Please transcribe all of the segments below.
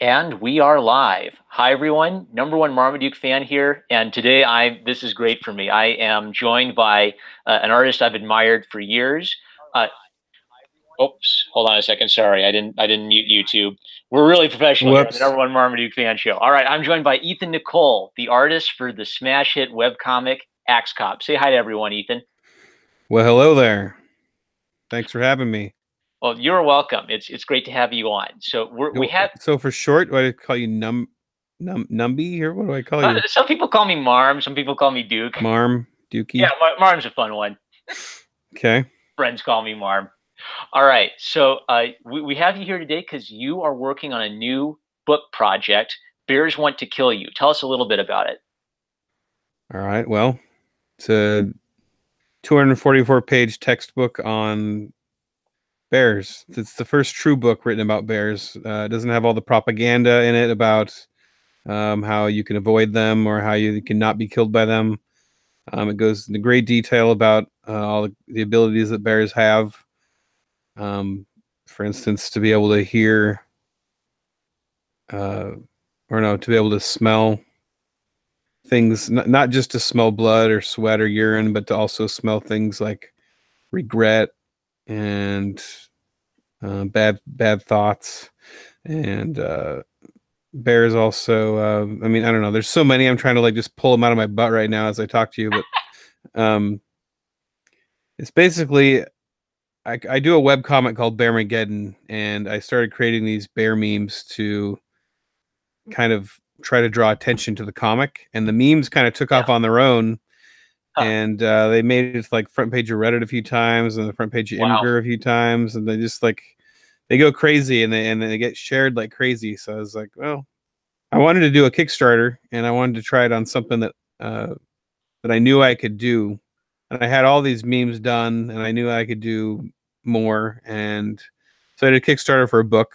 And we are live. Hi, everyone. Number one Marmaduke fan here. And today, this is great for me. I am joined by an artist I've admired for years. Uh, Oops, hold on a second. Sorry, I didn't mute YouTube. We're really professional here on the Whoops. number one Marmaduke fan show. All right, I'm joined by Ethan Nicolle, the artist for the smash hit webcomic Axe Cop. Say hi to everyone, Ethan. Well, hello there. Thanks for having me. Well, you're welcome. It's great to have you on. So we have So for short, what do I call you? Numby here? What do I call you? some people call me Marm, some people call me Duke. Marm, Yeah, Dookie. Marm's a fun one. Okay. Friends call me Marm. All right, so we have you here today because you are working on a new book project. Bears Want to Kill You. Tell us a little bit about it. All right. Well, it's a 244-page textbook on bears. It's the first true book written about bears. It doesn't have all the propaganda in it about how you can avoid them or how you can not be killed by them. It goes into great detail about all the abilities that bears have. For instance, to be able to hear, or no, to be able to smell things, not just to smell blood or sweat or urine, but to also smell things like regret and bad thoughts. And bears also, I mean, I don't know. There's so many. I'm trying to like just pull them out of my butt right now as I talk to you, but it's basically I do a web comic called Bearmageddon, and I started creating these bear memes to kind of try to draw attention to the comic. And the memes kind of took Yeah. off on their own, Huh. and they made it like front page of Reddit a few times and the front page of Wow. Imgur a few times, and they just like they go crazy and they get shared like crazy. So I was like, well, I wanted to do a Kickstarter, and I wanted to try it on something that that I knew I could do. And I had all these memes done, and I knew I could do more. And so I did a Kickstarter for a book.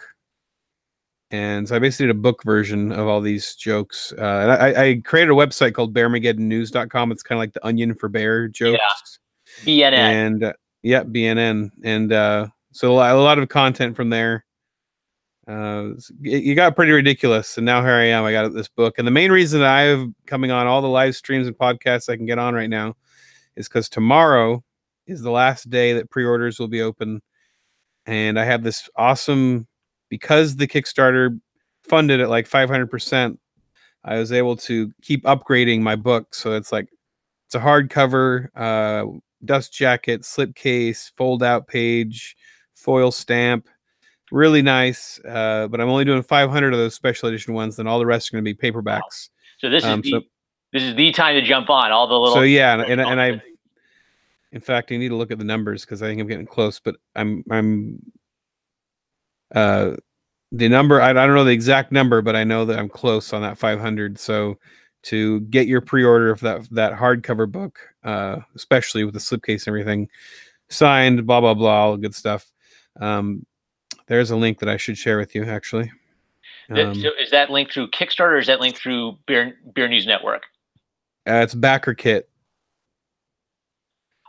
And so I basically did a book version of all these jokes. And I created a website called bearmageddonnews.com. It's kind of like the Onion for bear Yeah. jokes. BNN. And yeah, BNN. And so a lot of content from there. You got pretty ridiculous. And now here I am. I got this book. And the main reason that I have coming on all the live streams and podcasts I can get on right now is because tomorrow is the last day that pre-orders will be open. And I have this awesome, because the Kickstarter funded at like 500%, I was able to keep upgrading my book. So it's like, it's a hardcover, dust jacket, slipcase, fold out page, foil stamp, really nice. But I'm only doing 500 of those special edition ones. Then all the rest are going to be Wow. paperbacks. So this is the time to jump on all the So little. yeah, and I, in fact, I need to look at the numbers because I think I'm getting close. But I'm the number, I don't know the exact number, but I know that I'm close on that 500. So to get your pre-order of that hardcover book, especially with the slipcase and everything, signed, blah blah blah, all good stuff. There's a link that I should share with you, actually. So is that linked through Kickstarter, or is that linked through Bear News Network? It's backer kit.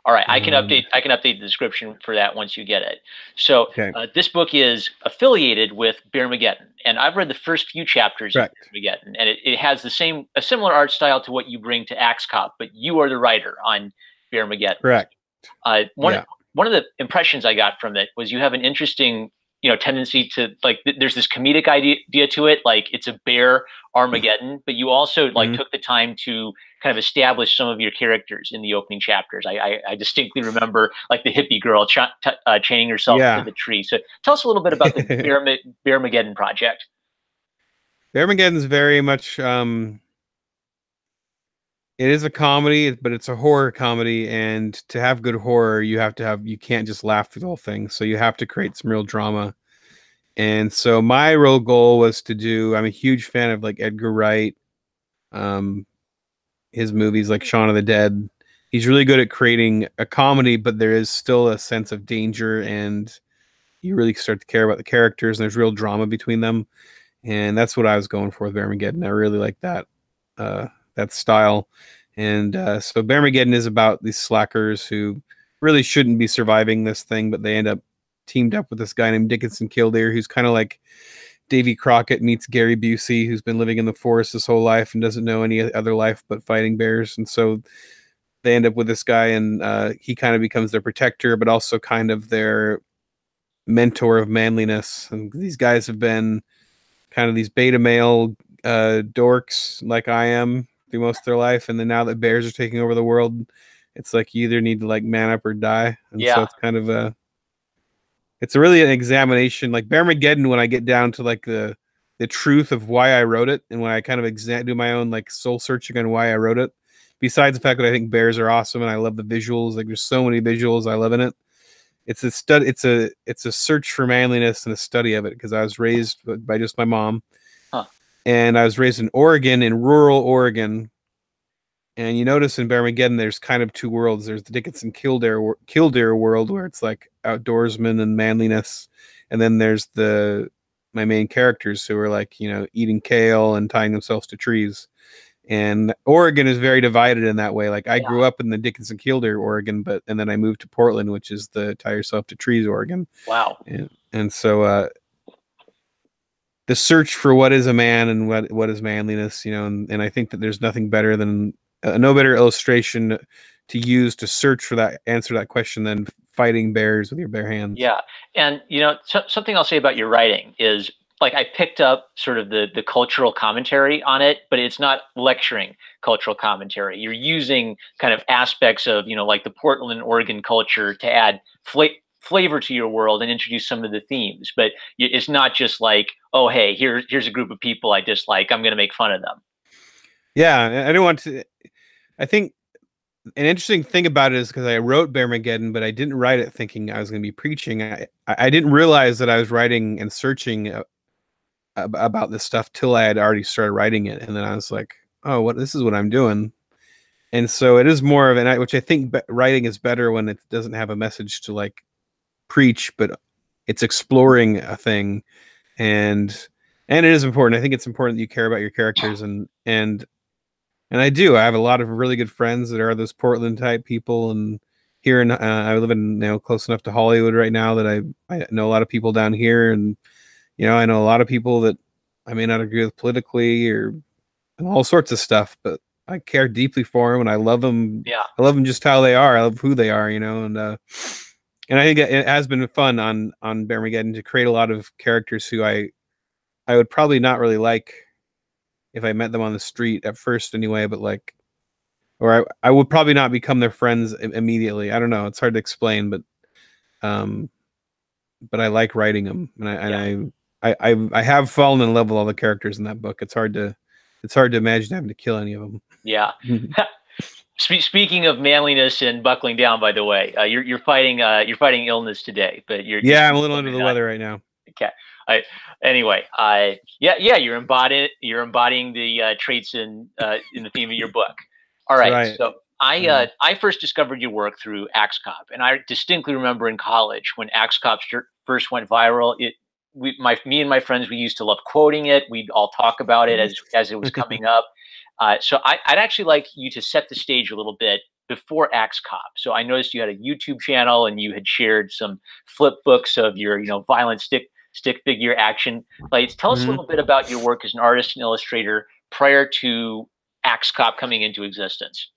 All right, I can update the description for that once you get it. So Okay. This book is affiliated with Bearmageddon, and I've read the first few chapters Correct. of Bearmageddon, and it has a similar art style to what you bring to Axe Cop, but you are the writer on Bearmageddon. Correct. One of the impressions I got from it was you have an interesting tendency to like there's this comedic idea to it, like it's a bear Armageddon, but you also like took the time to kind of establish some of your characters in the opening chapters. I distinctly remember like the hippie girl chaining herself to the tree. So tell us a little bit about the Bearmageddon project. Bearmageddon is very much it is a comedy, but it's a horror comedy, and to have good horror, you can't just laugh through the whole thing. So you have to create some real drama. And so my real goal was to do, I'm a huge fan of like Edgar Wright, his movies like Shaun of the Dead. He's really good at creating a comedy, but there is still a sense of danger, and you really start to care about the characters, and there's real drama between them. And that's what I was going for with Bearmageddon. I really like that that style. And so Bearmageddon is about these slackers who really shouldn't be surviving this thing, but they end up teamed up with this guy named Dickinson Kildare, who's kind of like Davy Crockett meets Gary Busey, who's been living in the forest his whole life and doesn't know any other life but fighting bears. And so they end up with this guy, and he kind of becomes their protector, but also kind of their mentor of manliness. And these guys have been kind of these beta male dorks like I am through most of their life, and then now that bears are taking over the world, it's like you either need to like man up or die. And so Yeah. it's kind of it's really an examination, like Bearmageddon, when I get down to like the truth of why I wrote it, and when I kind of do my own like soul searching on why I wrote it. Besides the fact that I think bears are awesome and I love the visuals, like there's so many visuals I love in it. It's a stud. It's a search for manliness and a study of it, because I was raised by just my mom, Huh. and I was raised in Oregon, in rural Oregon. And you notice in Bearmageddon, there's kind of two worlds. There's the Dickinson Kildare world, where it's like outdoorsman and manliness, and then there's my main characters who are like, you know, eating kale and tying themselves to trees. And Oregon is very divided in that way. Like I grew up in the Dickinson Kildare, Oregon, and then I moved to Portland, which is the tie yourself to trees, Oregon. Wow. And so the search for what is a man and what is manliness, you know, and I think that there's nothing better than no better illustration to use to search for that answer to that question than fighting bears with your bare hands. Yeah. And, you know, something I'll say about your writing is, like, I picked up sort of the cultural commentary on it, but it's not lecturing cultural commentary. You're using kind of aspects of, you know, like the Portland, Oregon culture to add flavor to your world and introduce some of the themes. But it's not just like, oh, hey, here's a group of people I dislike, I'm going to make fun of them. Yeah, I don't want to. I think an interesting thing about it is because I wrote Bearmageddon, but I didn't write it thinking I was going to be preaching. I didn't realize that I was writing and searching about this stuff till I had already started writing it, and then I was like, "Oh, this is what I'm doing." And so it is more of which I think writing is better when it doesn't have a message to like preach, but it's exploring a thing, and it is important. I think it's important that you care about your characters, and I do. I have a lot of really good friends that are those Portland type people, and here in I live in, you know, close enough to Hollywood right now that I know a lot of people down here, and you know, I know a lot of people that I may not agree with politically or and all sorts of stuff, but I care deeply for them and I love them. Yeah. I love them just how they are. I love who they are, you know, and I think it has been fun on Bearmageddon to create a lot of characters who I would probably not really like if I met them on the street at first anyway, but like, or I would probably not become their friends immediately. I don't know. It's hard to explain, but I like writing them, and I have fallen in love with all the characters in that book. It's hard to imagine having to kill any of them. Yeah. Speaking of manliness and buckling down, by the way, you're fighting illness today, but I'm a little under the weather right now. Okay. Anyway, you're embodying the traits in the theme of your book. All right. So I first discovered your work through Axe Cop, and I distinctly remember in college when Axe Cop first went viral. Me and my friends, we used to love quoting it. We'd all talk about it as it was coming up. So I'd actually like you to set the stage a little bit before Axe Cop. So I noticed you had a YouTube channel and you had shared some flip books of your, you know, violent stick figure action plays. Tell us a little bit about your work as an artist and illustrator prior to Axe Cop coming into existence.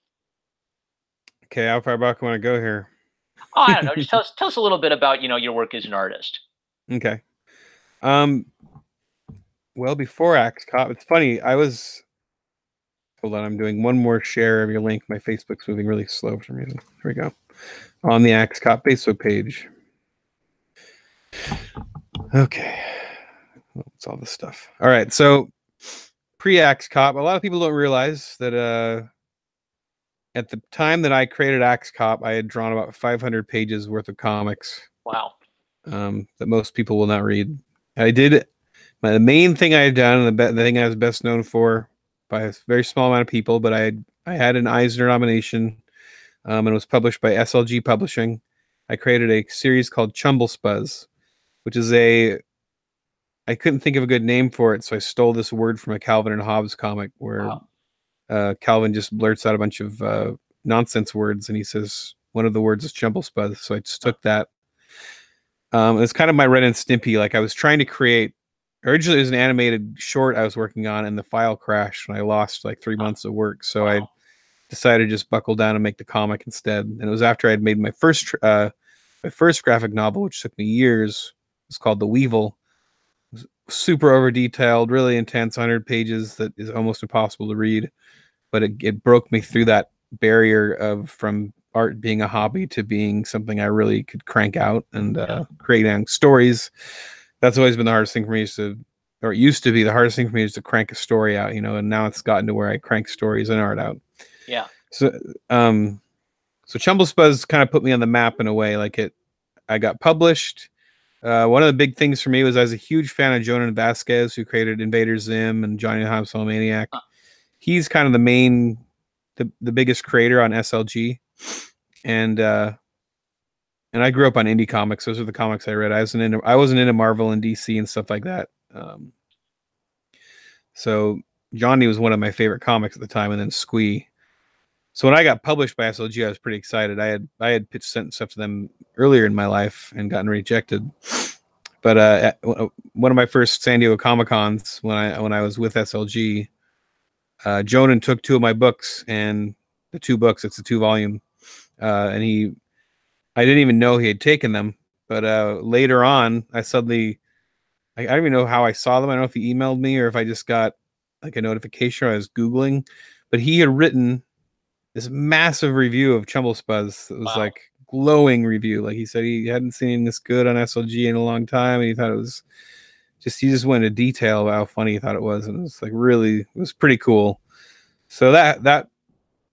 Okay, how far back do I want to go here? Oh, I don't know. Just tell us a little bit about, you know, your work as an artist. Okay. Well, before Axe Cop, it's funny. Hold on, I'm doing one more share of your link. My Facebook's moving really slow for some reason. Here we go. On the Axe Cop Facebook page. Okay. What's all this stuff? All right. So pre-Axe Cop, a lot of people don't realize that at the time that I created Axe Cop, I had drawn about 500 pages worth of comics. Wow. That most people will not read. I did. The main thing I had done, and the thing I was best known for by a very small amount of people, but I had an Eisner nomination, and it was published by SLG Publishing. I created a series called Chumblespuzz, which is I couldn't think of a good name for it, so I stole this word from a Calvin and Hobbes comic where Calvin just blurts out a bunch of nonsense words, and he says one of the words is Chumblespuzz, so I just took that. It's kind of my Ren and Stimpy. Like I was trying to create originally it was an animated short I was working on, and the file crashed, and I lost like 3 months of work. So I decided to just buckle down and make the comic instead. And it was after I'd made my first graphic novel, which took me years. It's called The Weevil. It was super over detailed, really intense, 100 pages that is almost impossible to read. But it broke me through that barrier of from art being a hobby to being something I really could crank out and creating stories. That's always been the hardest thing for me, or it used to be the hardest thing for me is to crank a story out, and now it's gotten to where I crank stories and art out. Yeah. So, so Chumblespuzz kind of put me on the map in a way. I got published. One of the big things for me was I was a huge fan of Jonan Vasquez, who created Invader Zim and Johnny the Homicidal Maniac. He's kind of the biggest creator on SLG, and I grew up on indie comics. Those are the comics I read. I wasn't into Marvel and DC and stuff like that. So Johnny was one of my favorite comics at the time, and then Squee. So when I got published by SLG, I was pretty excited. I had sent stuff to them earlier in my life and gotten rejected. But one of my first San Diego Comic Cons, when I was with SLG, Jonan took 2 of my books, and the 2 books, it's a 2-volume, and I didn't even know he had taken them. But later on, I don't even know how I saw them. I don't know if he emailed me or if I just got like a notification or I was Googling, but he had written this massive review of Chumblespuzz. It was like glowing review. Like he said he hadn't seen this good on SLG in a long time, and he thought he just went into detail about how funny he thought it was, and it was like it was pretty cool. So that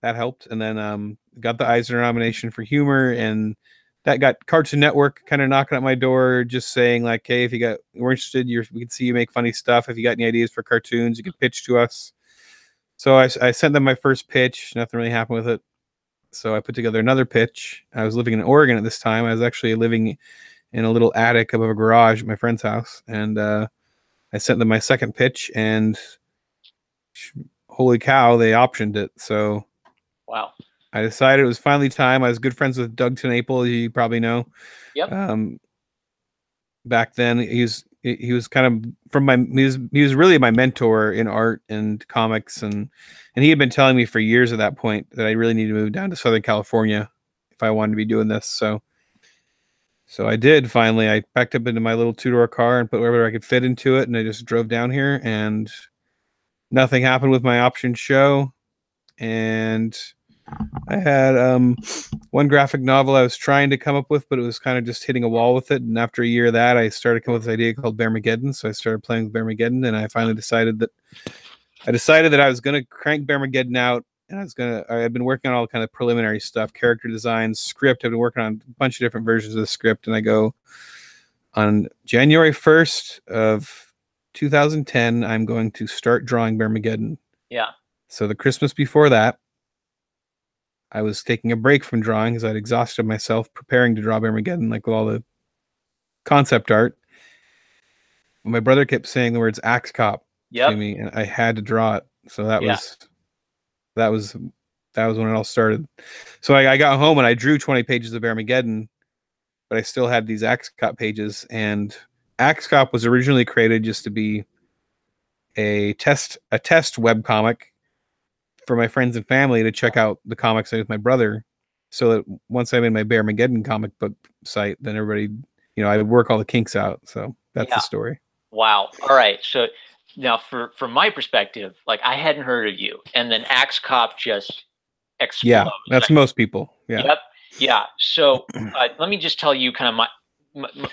helped, and then got the Eisner nomination for humor, and that got Cartoon Network kind of knocking at my door, just saying like, hey, if we're interested, we can see you make funny stuff. If you got any ideas for cartoons, you can pitch to us. So I sent them my first pitch. Nothing really happened with it. So I put together another pitch. I was living in Oregon at this time. I was actually living in a little attic above a garage at my friend's house. And I sent them my second pitch, and holy cow, they optioned it. So wow. I decided it was finally time. I was good friends with Doug TenNapel, you probably know. Yep. Back then, he was kind of he was really my mentor in art and comics, and he had been telling me for years at that point that I really needed to move down to Southern California if I wanted to be doing this. So I did finally. I packed up into my little 2-door car and put whatever I could fit into it, and I just drove down here, and nothing happened with my option show. And I had one graphic novel I was trying to come up with, but it was kind of just hitting a wall with it. And after a year of that, I started coming up with this idea called Bearmageddon. So I started playing with Bearmageddon, and I finally decided that I was going to crank Bearmageddon out, and I've been working on all kind of preliminary stuff, character design, script. I've been working on a bunch of different versions of the script, and I go on January 1st of 2010, I'm going to start drawing Bearmageddon. Yeah. So the Christmas before that, I was taking a break from drawing because I'd exhausted myself preparing to draw Bearmageddon, like with all the concept art. My brother kept saying the words "Axe Cop" to me, and I had to draw it. So that was when it all started. So I got home and I drew 20 pages of Bearmageddon, but I still had these Axe Cop pages. And Axe Cop was originally created just to be a test web comic for my friends and family to check out the comics with my brother, so that once I'm in my Bearmageddon comic book site, then everybody, I would work all the kinks out. So that's the story. Wow. All right. So now from my perspective, like I hadn't heard of you, and then Axe Cop just explodes. Yeah, that's most people. Yeah. Yep. Yeah. So let me just tell you kind of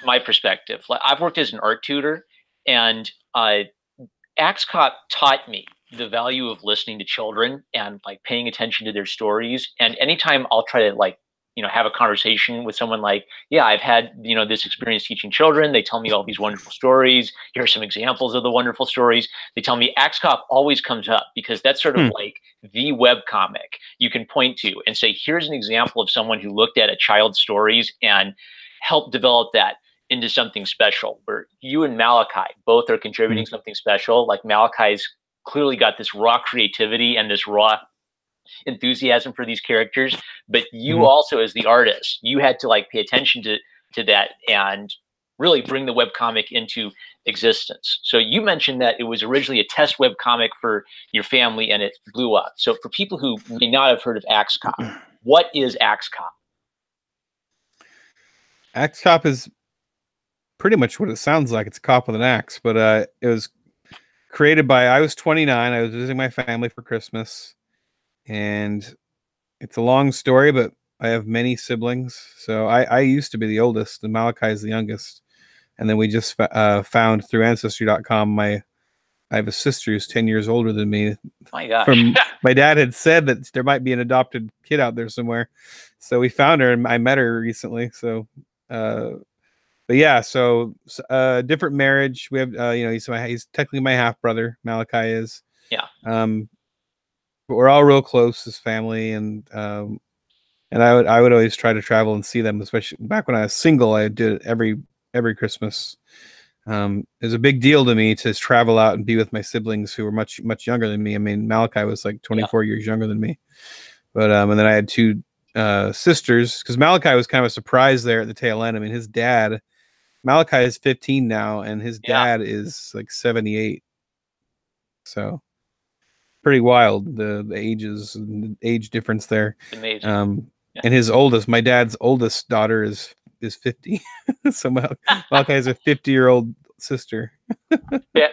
my perspective. Like, I've worked as an art tutor, and Axe Cop taught me the value of listening to children and like paying attention to their stories. And anytime I'll try to have a conversation with someone like, yeah, I've had, this experience teaching children. They tell me all these wonderful stories. Here are some examples of the wonderful stories. They tell me Axe Cop always comes up because that's sort of like the web comic you can point to and say, here's an example of someone who looked at a child's stories and helped develop that into something special, where you and Malachi both are contributing something special. Like Malachi's clearly got this raw creativity and this raw enthusiasm for these characters, but you also, as the artist, you had to like pay attention to that and really bring the webcomic into existence. So you mentioned that it was originally a test webcomic for your family and it blew up. So for people who may not have heard of Axe Cop, what is Axe Cop? Axe Cop is pretty much what it sounds like. It's a cop with an axe, but it was created by, I was 29. I was visiting my family for Christmas, and it's a long story, but I have many siblings. So I used to be the oldest, and Malachi is the youngest. And then we just found through Ancestry.com I have a sister who's 10 years older than me. My gosh. From my dad had said that there might be an adopted kid out there somewhere. So we found her, and I met her recently. So, but yeah, so different marriage. We have, he's technically my half brother. Malachi is. Yeah. But we're all real close as family, and I would always try to travel and see them, especially back when I was single. I did it every Christmas. It was a big deal to me to travel out and be with my siblings who were much younger than me. I mean, Malachi was like 24 years younger than me, but and then I had two sisters, because Malachi was kind of a surprise there at the tail end. I mean, his dad, Malachi is 15 now, and his dad is like 78. So pretty wild, the age difference there. Amazing. And his oldest, my dad's oldest daughter is 50. So Malachi has a 50-year-old sister.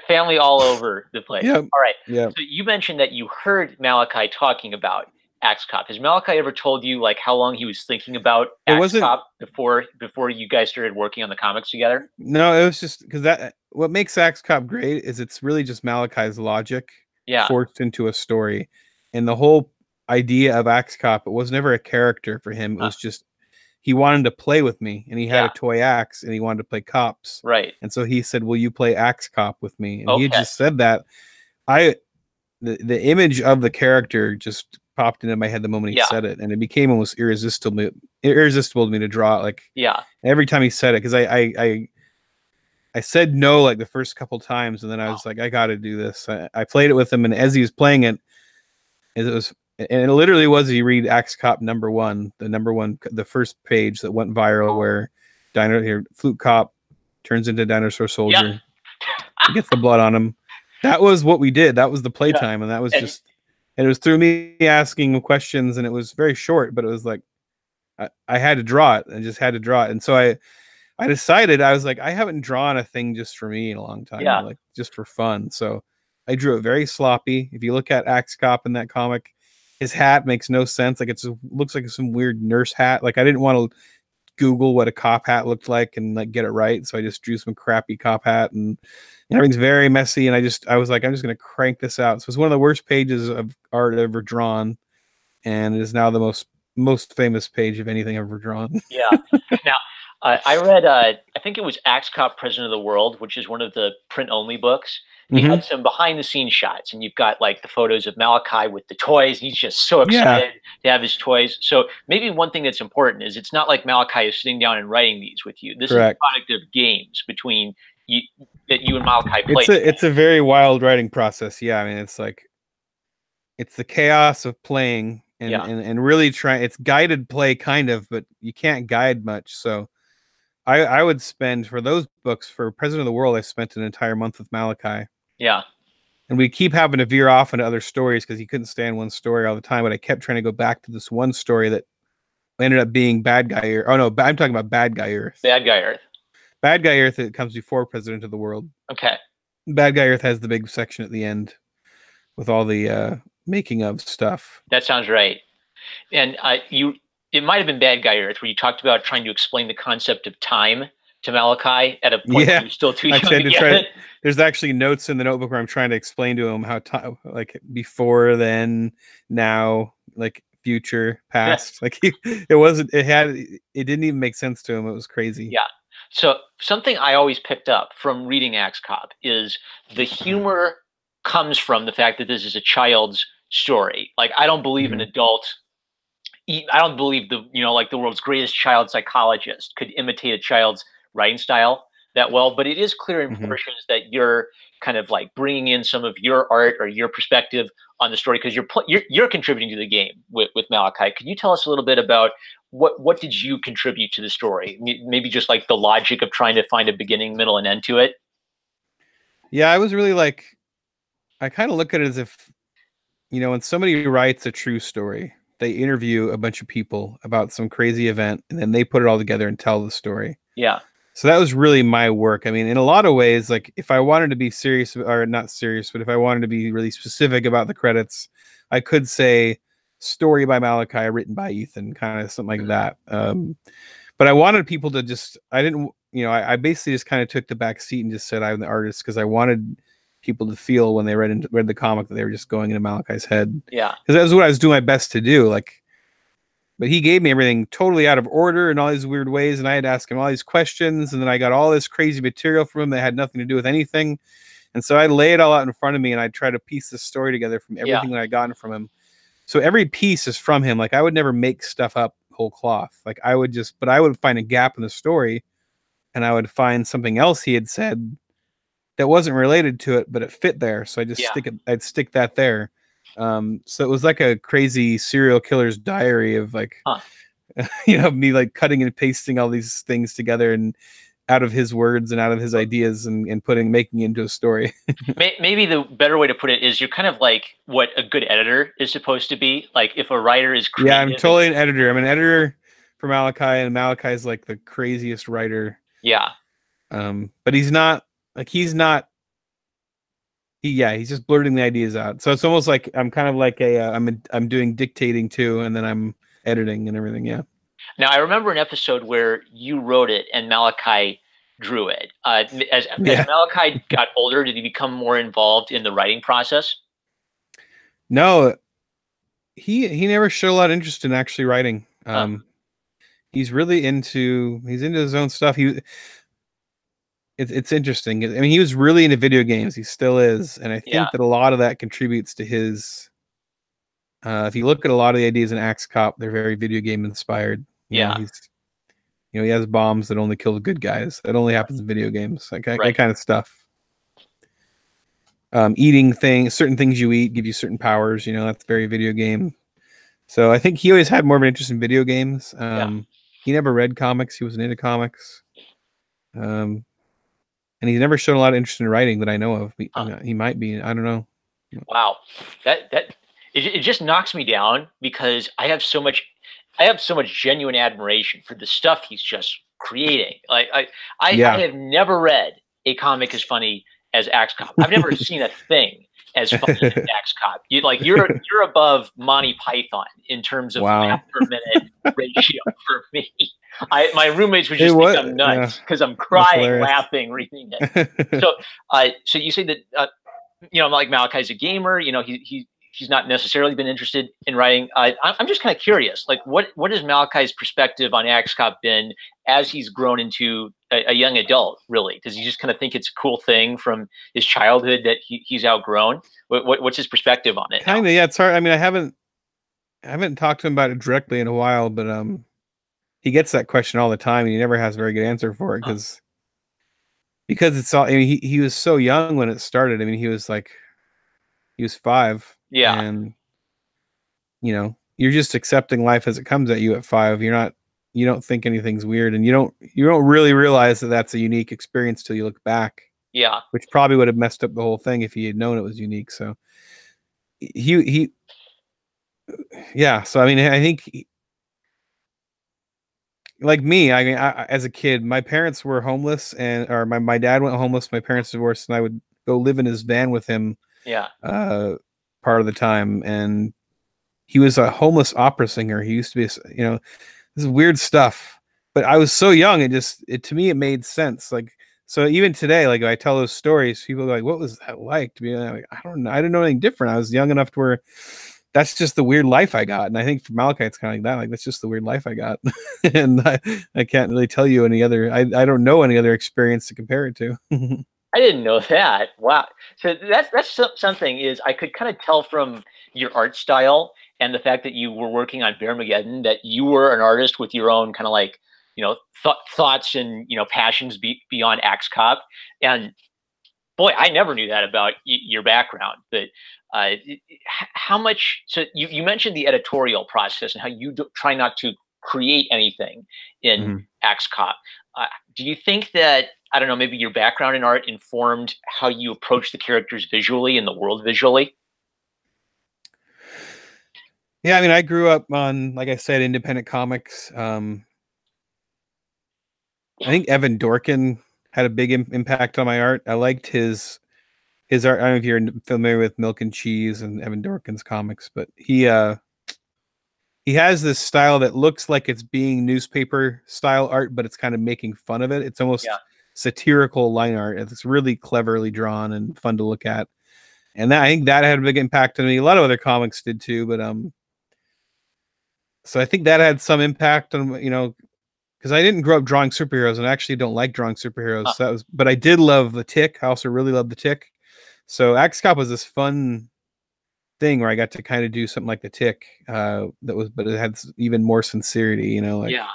Family all over the place. Yep. All right. Yep. So you mentioned that you heard Malachi talking about Axe Cop. Has Malachi ever told you like how long he was thinking about Axe Cop before you guys started working on the comics together? No, it was just because what makes Axe Cop great is it's really just Malachi's logic forced into a story. And the whole idea of Axe Cop, it was never a character for him. It was just, he wanted to play with me, and he had a toy axe, and he wanted to play cops. Right. And so he said, "Will you play Axe Cop with me?" And he had just said that. The image of the character just popped into my head the moment he said it, and it became almost irresistible to me to draw it. Like, every time he said it, because I said no like the first couple times, and then I was like, I got to do this. I played it with him, and as he was playing it, it literally was, you read Axe Cop #1, the first page that went viral, where Flute Cop turns into Dinosaur Soldier, gets the blood on him. That was what we did. That was the playtime, and that was and it was through me asking questions, and it was very short, but it was like I had to draw it. I just had to draw it, and so I decided, I was like, I haven't drawn a thing just for me in a long time, like just for fun. So I drew it very sloppy. If you look at Axe Cop in that comic, his hat makes no sense. Like, looks like some weird nurse hat. Like, I didn't want to Google what a cop hat looked like and like get it right. So I just drew some crappy cop hat, and everything's very messy. And I was like, I'm just going to crank this out. So it's one of the worst pages of art ever drawn, and it is now the most famous page of anything ever drawn. Yeah. Now, I read, I think it was Axe Cop President of the World, which is one of the print-only books. He had some behind-the-scenes shots, and you've got like the photos of Malachi with the toys. He's just so excited to have his toys. So maybe one thing that's important is it's not like Malachi is sitting down and writing these with you. This is a product of games between you that you and Malachi play. It's a very wild writing process. Yeah, I mean, it's like, it's the chaos of playing and really trying. It's guided play kind of, but you can't guide much. So I would spend, for those books, for President of the World, I spent an entire month with Malachi. Yeah. And we keep having to veer off into other stories because he couldn't stand one story all the time. But I kept trying to go back to this one story that ended up being Bad Guy Earth. Oh, no, I'm talking about Bad Guy Earth. Bad Guy Earth. Bad Guy Earth, it comes before President of the World. Okay. Bad Guy Earth has the big section at the end with all the making of stuff. That sounds right. And it might have been Bad Guy Earth, where you talked about trying to explain the concept of time to Malachi at a point where you're still too young to get it. There's actually notes in the notebook where I'm trying to explain to him how time, like before, then, now, like future, past. Like it didn't even make sense to him. It was crazy. Yeah. So something I always picked up from reading Axe Cop is the humor comes from the fact that this is a child's story. Like, I don't believe an adult. I don't believe the world's greatest child psychologist could imitate a child's writing style that well, but it is clear in portions that you're kind of like bringing in some of your art or your perspective on the story, because you're contributing to the game with Malachi. Could you tell us a little bit about what did you contribute to the story? Maybe just like the logic of trying to find a beginning, middle, and end to it. Yeah, I was really like, I kind of look at it as if, when somebody writes a true story, they interview a bunch of people about some crazy event, and then they put it all together and tell the story. Yeah. So that was really my work. I mean, in a lot of ways, like if I wanted to be serious, or not serious, but if I wanted to be really specific about the credits, I could say story by Malachi, written by Ethan, kind of something like that. But I wanted people to just, I didn't, I basically just kind of took the back seat and just said I'm the artist, because I wanted people to feel when they read the comic that they were just going into Malachi's head. Yeah. Because that was what I was doing my best to do. Like, but he gave me everything totally out of order in all these weird ways, and I had to ask him all these questions, and then I got all this crazy material from him that had nothing to do with anything. And so I'd lay it all out in front of me, and I'd try to piece the story together from everything that I'd gotten from him. So every piece is from him. Like I would never make stuff up whole cloth. Like I would find a gap in the story, and I would find something else he had said that wasn't related to it, but it fit there. So I just I'd stick that there. So it was like a crazy serial killer's diary of like, me like cutting and pasting all these things together and out of his words and out of his ideas and making it into a story. Maybe the better way to put it is you're kind of like what a good editor is supposed to be. Like if a writer is creative. Yeah, I'm totally an editor. I'm an editor for Malachi, and Malachi is like the craziest writer. Yeah. But he's not he's just blurting the ideas out. So it's almost like I'm kind of like I'm doing dictating too, and then I'm editing and everything. Yeah. Now I remember an episode where you wrote it and Malachi drew it. As Malachi got older, did he become more involved in the writing process? No, he never showed a lot of interest in actually writing. He's really into his own stuff. It's interesting. I mean, he was really into video games. He still is, and I think that a lot of that contributes to his. If you look at a lot of the ideas in Axe Cop, they're very video game inspired. You know, he has bombs that only kill the good guys. That only happens in video games, like that kind of stuff. Eating certain things you eat give you certain powers. That's very video game. So I think he always had more of an interest in video games. He never read comics. He wasn't into comics. And he's never shown a lot of interest in writing that I know of. He might be. I don't know. Wow, it just knocks me down because I have so much genuine admiration for the stuff he's just creating. Like I have never read a comic as funny as Axe Cop. I've never seen a thing as funny as Axe Cop. You're above Monty Python in terms of laugh per minute ratio for me. My roommates would just think I'm nuts because I'm crying laughing reading it. So you say that like Malachi's a gamer. He's not necessarily been interested in writing. I'm just kind of curious, like what has Malachi's perspective on Axe Cop been as he's grown into a young adult? Really, does he just kind of think it's a cool thing from his childhood that he's outgrown? What's his perspective on it? Kind of, yeah. It's hard. I mean, I haven't talked to him about it directly in a while, but he gets that question all the time, and he never has a very good answer for it because it's all. I mean, he was so young when it started. I mean, he was 5. Yeah. And you're just accepting life as it comes at you at 5. You don't think anything's weird, and you don't really realize that that's a unique experience till you look back. Yeah. Which probably would have messed up the whole thing if he had known it was unique. So so I mean, I think like me, I mean, as a kid, my parents were homeless, or my dad went homeless, my parents divorced, and I would go live in his van with him. Yeah. Part of the time, and he was a homeless opera singer. He used to be, this is weird stuff. But I was so young, to me it made sense. Like, so even today, like I tell those stories, people are like, "What was that like?" To be like, I don't know, I didn't know anything different. I was young enough to where that's just the weird life I got. And I think for Malachi, it's kind of like that. Like that's just the weird life I got, and I can't really tell you any other. I don't know any other experience to compare it to. I didn't know that. Wow. So that's something is I could kind of tell from your art style and the fact that you were working on Bearmageddon that you were an artist with your own kind of like, thoughts and, passions beyond Axe Cop. And boy, I never knew that about your background, but how much, so you mentioned the editorial process and how you try not to create anything in Mm-hmm. Axe Cop. Do you think that, I don't know, maybe your background in art informed how you approach the characters visually and the world visually? Yeah, I mean, I grew up on, like I said, independent comics. I think Evan Dorkin had a big impact on my art. I liked his art. I don't know if you're familiar with Milk and Cheese and Evan Dorkin's comics, but he has this style that looks like it's being newspaper style art, but it's kind of making fun of it. It's Yeah. almost satirical line art. It's really cleverly drawn and fun to look at. And that, I think that had a big impact on me. A lot of other comics did too, but so I think that had some impact on, because I didn't grow up drawing superheroes, and I actually don't like drawing superheroes. Huh. So but I did love the Tick. I also really loved the Tick. So Axe Cop was this fun thing where I got to kind of do something like the Tick, but it had even more sincerity, Yeah.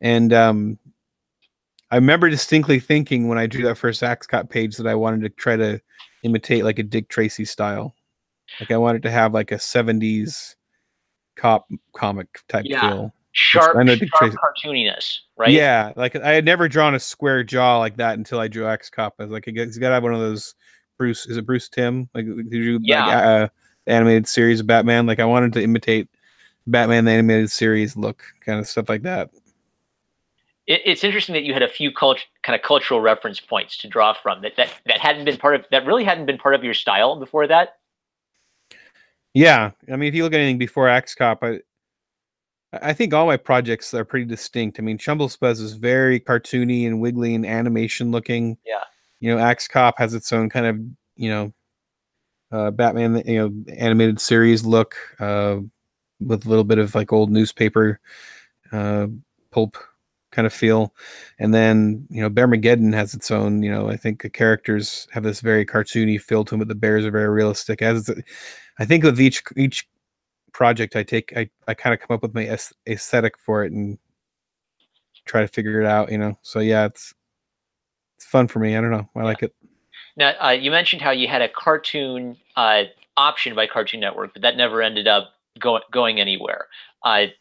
and I remember distinctly thinking when I drew that first Axe Cop page that I wanted to try to imitate like a Dick Tracy style. Like I wanted to have like a 70s cop comic type Yeah. feel, which Sharp, I know Dick sharp Tracy. cartooniness, right? Yeah, like I had never drawn a square jaw like that until I drew X Cop. I was like, he's got to have one of those Bruce. Is it Bruce Timm? Like, did you like Yeah. animated series of Batman? Like, I wanted to imitate Batman the animated series look, kind of stuff like that. It's interesting that you had a few kind of cultural reference points to draw from that hadn't been part of that really hadn't been part of your style before that. Yeah, I mean, if you look at anything before X Cop, I think all my projects are pretty distinct. I mean, Chumblespuzz is very cartoony and wiggly and animation looking. Yeah. Axe Cop has its own kind of, Batman, animated series look, with a little bit of like old newspaper, uh, pulp kind of feel. And then, Bearmageddon has its own, I think the characters have this very cartoony feel to them, but the bears are very realistic. I think with each project I take, I kind of come up with my aesthetic for it and try to figure it out, So yeah, it's fun for me. I don't know. I Yeah. like it. Now, you mentioned how you had a cartoon option by Cartoon Network, but that never ended up going anywhere. I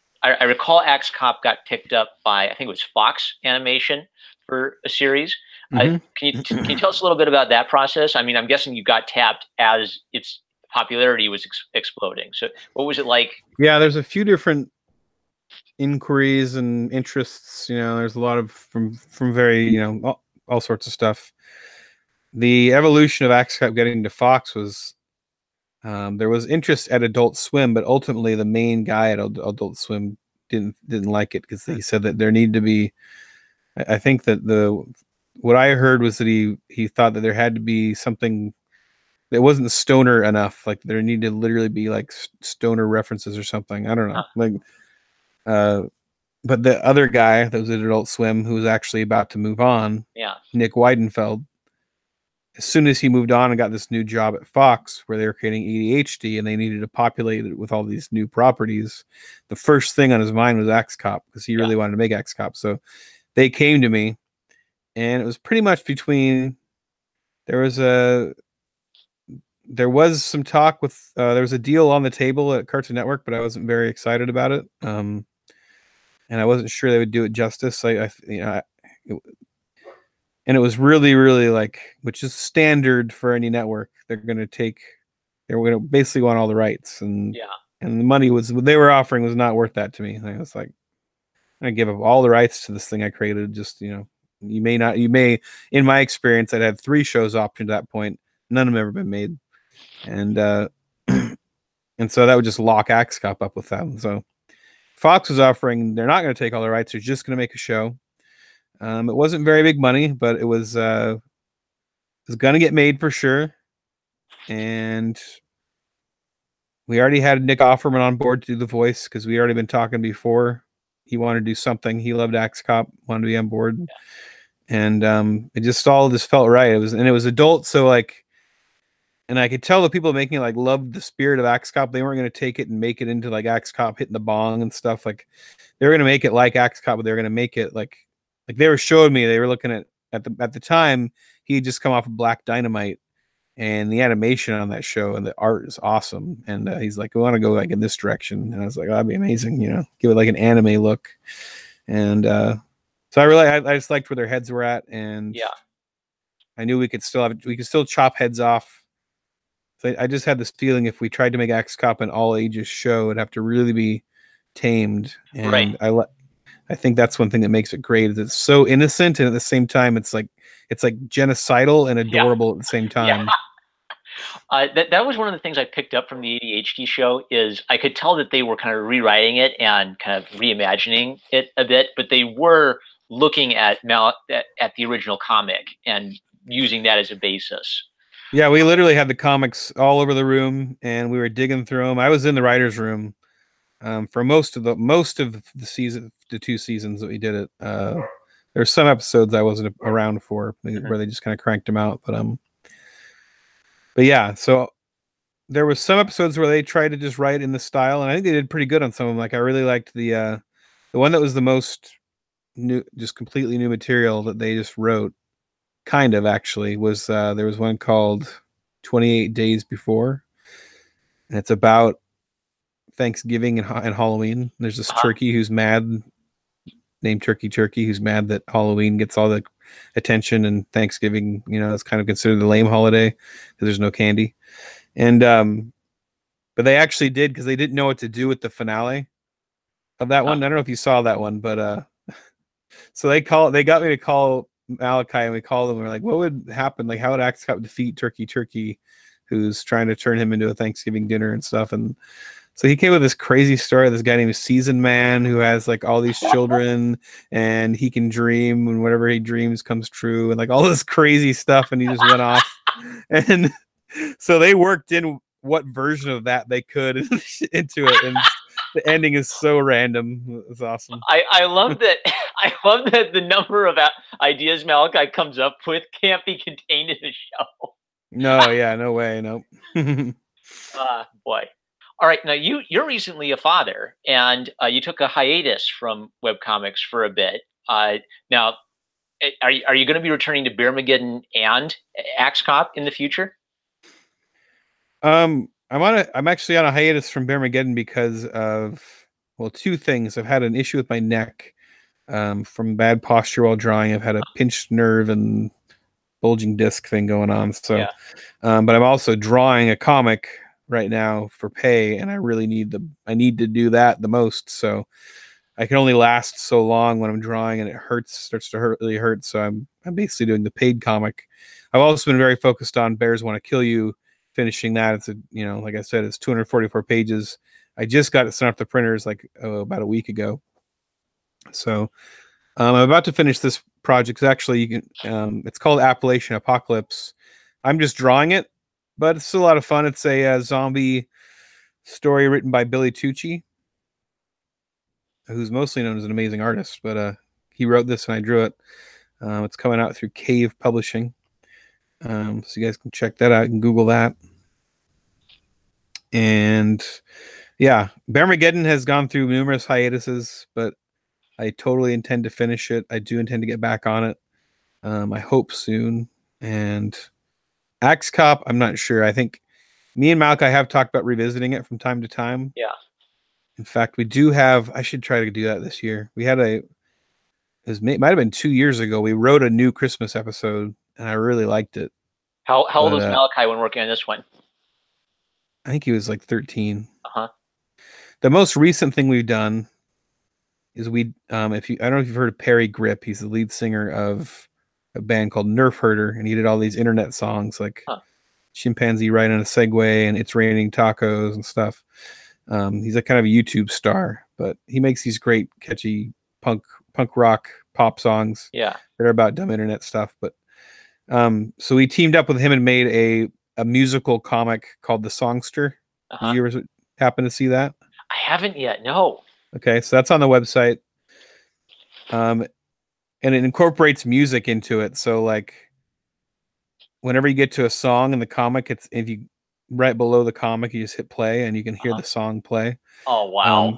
recall Axe Cop got picked up by, I think it was Fox Animation for a series. Mm-hmm. Can you tell us a little bit about that process? I mean, I'm guessing you got tapped as its popularity was exploding. So what was it like? Yeah, there's a few different inquiries and interests. There's a lot of from very, all sorts of stuff. The evolution of Axe Cop getting to Fox was, there was interest at Adult Swim, but ultimately the main guy at Adult Swim didn't like it because he said that there needed to be. I think that what I heard was that he thought that there had to be something that wasn't stoner enough. Like there needed to literally be like stoner references or something. I don't know. Like, but the other guy that was at Adult Swim who was actually about to move on, Yeah. Nick Weidenfeld, as soon as he moved on and got this new job at Fox where they were creating ADHD and they needed to populate it with all these new properties, the first thing on his mind was Axe Cop because he really wanted to make Axe Cop. So they came to me, and it was pretty much between there was some talk with there was a deal on the table at Cartoon Network, but I wasn't very excited about it. And I wasn't sure they would do it justice. And it was really, really like, which is standard for any network. They were going to basically want all the rights, and the money what they were offering was not worth that to me. I was like, I give up all the rights to this thing I created. Just, you may, in my experience, I'd had 3 shows optioned at that point. None of them ever been made. And, and so that would just lock Axe Cop up with them. So Fox was offering, they're not going to take all the rights. They're just going to make a show. It wasn't very big money, but it was going to get made for sure. And we already had Nick Offerman on board to do the voice because we already been talking before. He wanted to do something. He loved Axe Cop, wanted to be on board. And it just all just felt right. It was adult, so like, and I could tell the people making it like loved the spirit of Axe Cop. They weren't going to take it and make it into like Axe Cop hitting the bong and stuff. Like they were going to make it like Axe Cop, but they were going to make it like they were showing me. They were looking at the time he had just come off of Black Dynamite, and the animation on that show and the art is awesome. And he's like, "We want to go like in this direction," and I was like, "Oh, that'd be amazing," give it like an anime look. And so I just liked where their heads were at, and Yeah. I knew we could still chop heads off. So I just had this feeling if we tried to make Axe Cop an all ages show, it'd have to really be tamed. Right. And I think that's one thing that makes it great is it's so innocent, and at the same time it's like genocidal and adorable at the same time. Yeah. That was one of the things I picked up from the ADHD show is I could tell that they were kind of rewriting it and kind of reimagining it a bit, but they were looking at the original comic and using that as a basis. Yeah, we literally had the comics all over the room, and we were digging through them. I was in the writers' room for most of the season, the 2 seasons that we did it. There's some episodes I wasn't around for where they just kind of cranked them out, but yeah. So there was some episodes where they tried to just write in the style, and I think they did pretty good on some of them. Like I really liked the one that was the most new, just completely new material that they just wrote. Kind of actually was there was one called 28 Days Before, and it's about Thanksgiving and Halloween. There's this turkey who's mad, named Turkey who's mad that Halloween gets all the attention and Thanksgiving, is kind of considered a lame holiday because there's no candy. And but they actually did, because they didn't know what to do with the finale of that one. I don't know if you saw that one, but so they got me to call Malachi, and we called him. We're like, what would happen? Like, how would Axe Cop defeat Turkey, who's trying to turn him into a Thanksgiving dinner and stuff? And so he came with this crazy story. This guy named Season Man who has like all these children, and he can dream, and whatever he dreams comes true, and like all this crazy stuff. And he just went off, and so they worked in what version of that they could into it, and the ending is so random. It's awesome. I love that. I love that the number of ideas Malachi comes up with can't be contained in the show. No, yeah, no way, nope. Boy. All right, now you're recently a father, and you took a hiatus from webcomics for a bit. Now, are you going to be returning to Bearmageddon and Axe Cop in the future? I'm actually on a hiatus from Bearmageddon because of, well, 2 things. I've had an issue with my neck from bad posture while drawing. I've had a pinched nerve and bulging disc thing going on. So, yeah. But I'm also drawing a comic right now for pay, and I really need to do that the most. So I can only last so long when I'm drawing, and it starts to really hurt. So I'm basically doing the paid comic. I've also been very focused on Bears Want to Kill You, finishing that. It's like I said, it's 244 pages. I just got it sent off to printers like about a week ago. So I'm about to finish this project. Actually, you can. It's called Appalachian Apocalypse. I'm just drawing it, but it's still a lot of fun. It's a zombie story written by Billy Tucci, who's mostly known as an amazing artist. But he wrote this and I drew it. It's coming out through Cave Publishing. So you guys can check that out. You can Google that. And yeah, Bearmageddon has gone through numerous hiatuses, but I totally intend to finish it. I do intend to get back on it. I hope soon. And Axe Cop, I'm not sure. I think me and Malachi have talked about revisiting it from time to time. Yeah. In fact, we do have. I should try to do that this year. We had it might have been 2 years ago. We wrote a new Christmas episode, and I really liked it. How old was Malachi when working on this one? I think he was like 13. Uh-huh. The most recent thing we've done is I don't know if you've heard of Perry Grip. He's the lead singer of a band called Nerf Herder, and he did all these internet songs like Chimpanzee Riding on a Segway and It's Raining Tacos and stuff. He's a kind of a YouTube star, but he makes these great catchy punk rock pop songs. Yeah. That are about dumb internet stuff. But so we teamed up with him and made a musical comic called The Songster. Did you ever happen to see that? I haven't yet. No. Okay, so that's on the website. And it incorporates music into it. So like whenever you get to a song in the comic, if you right below the comic, you just hit play and you can hear the song play. Oh wow.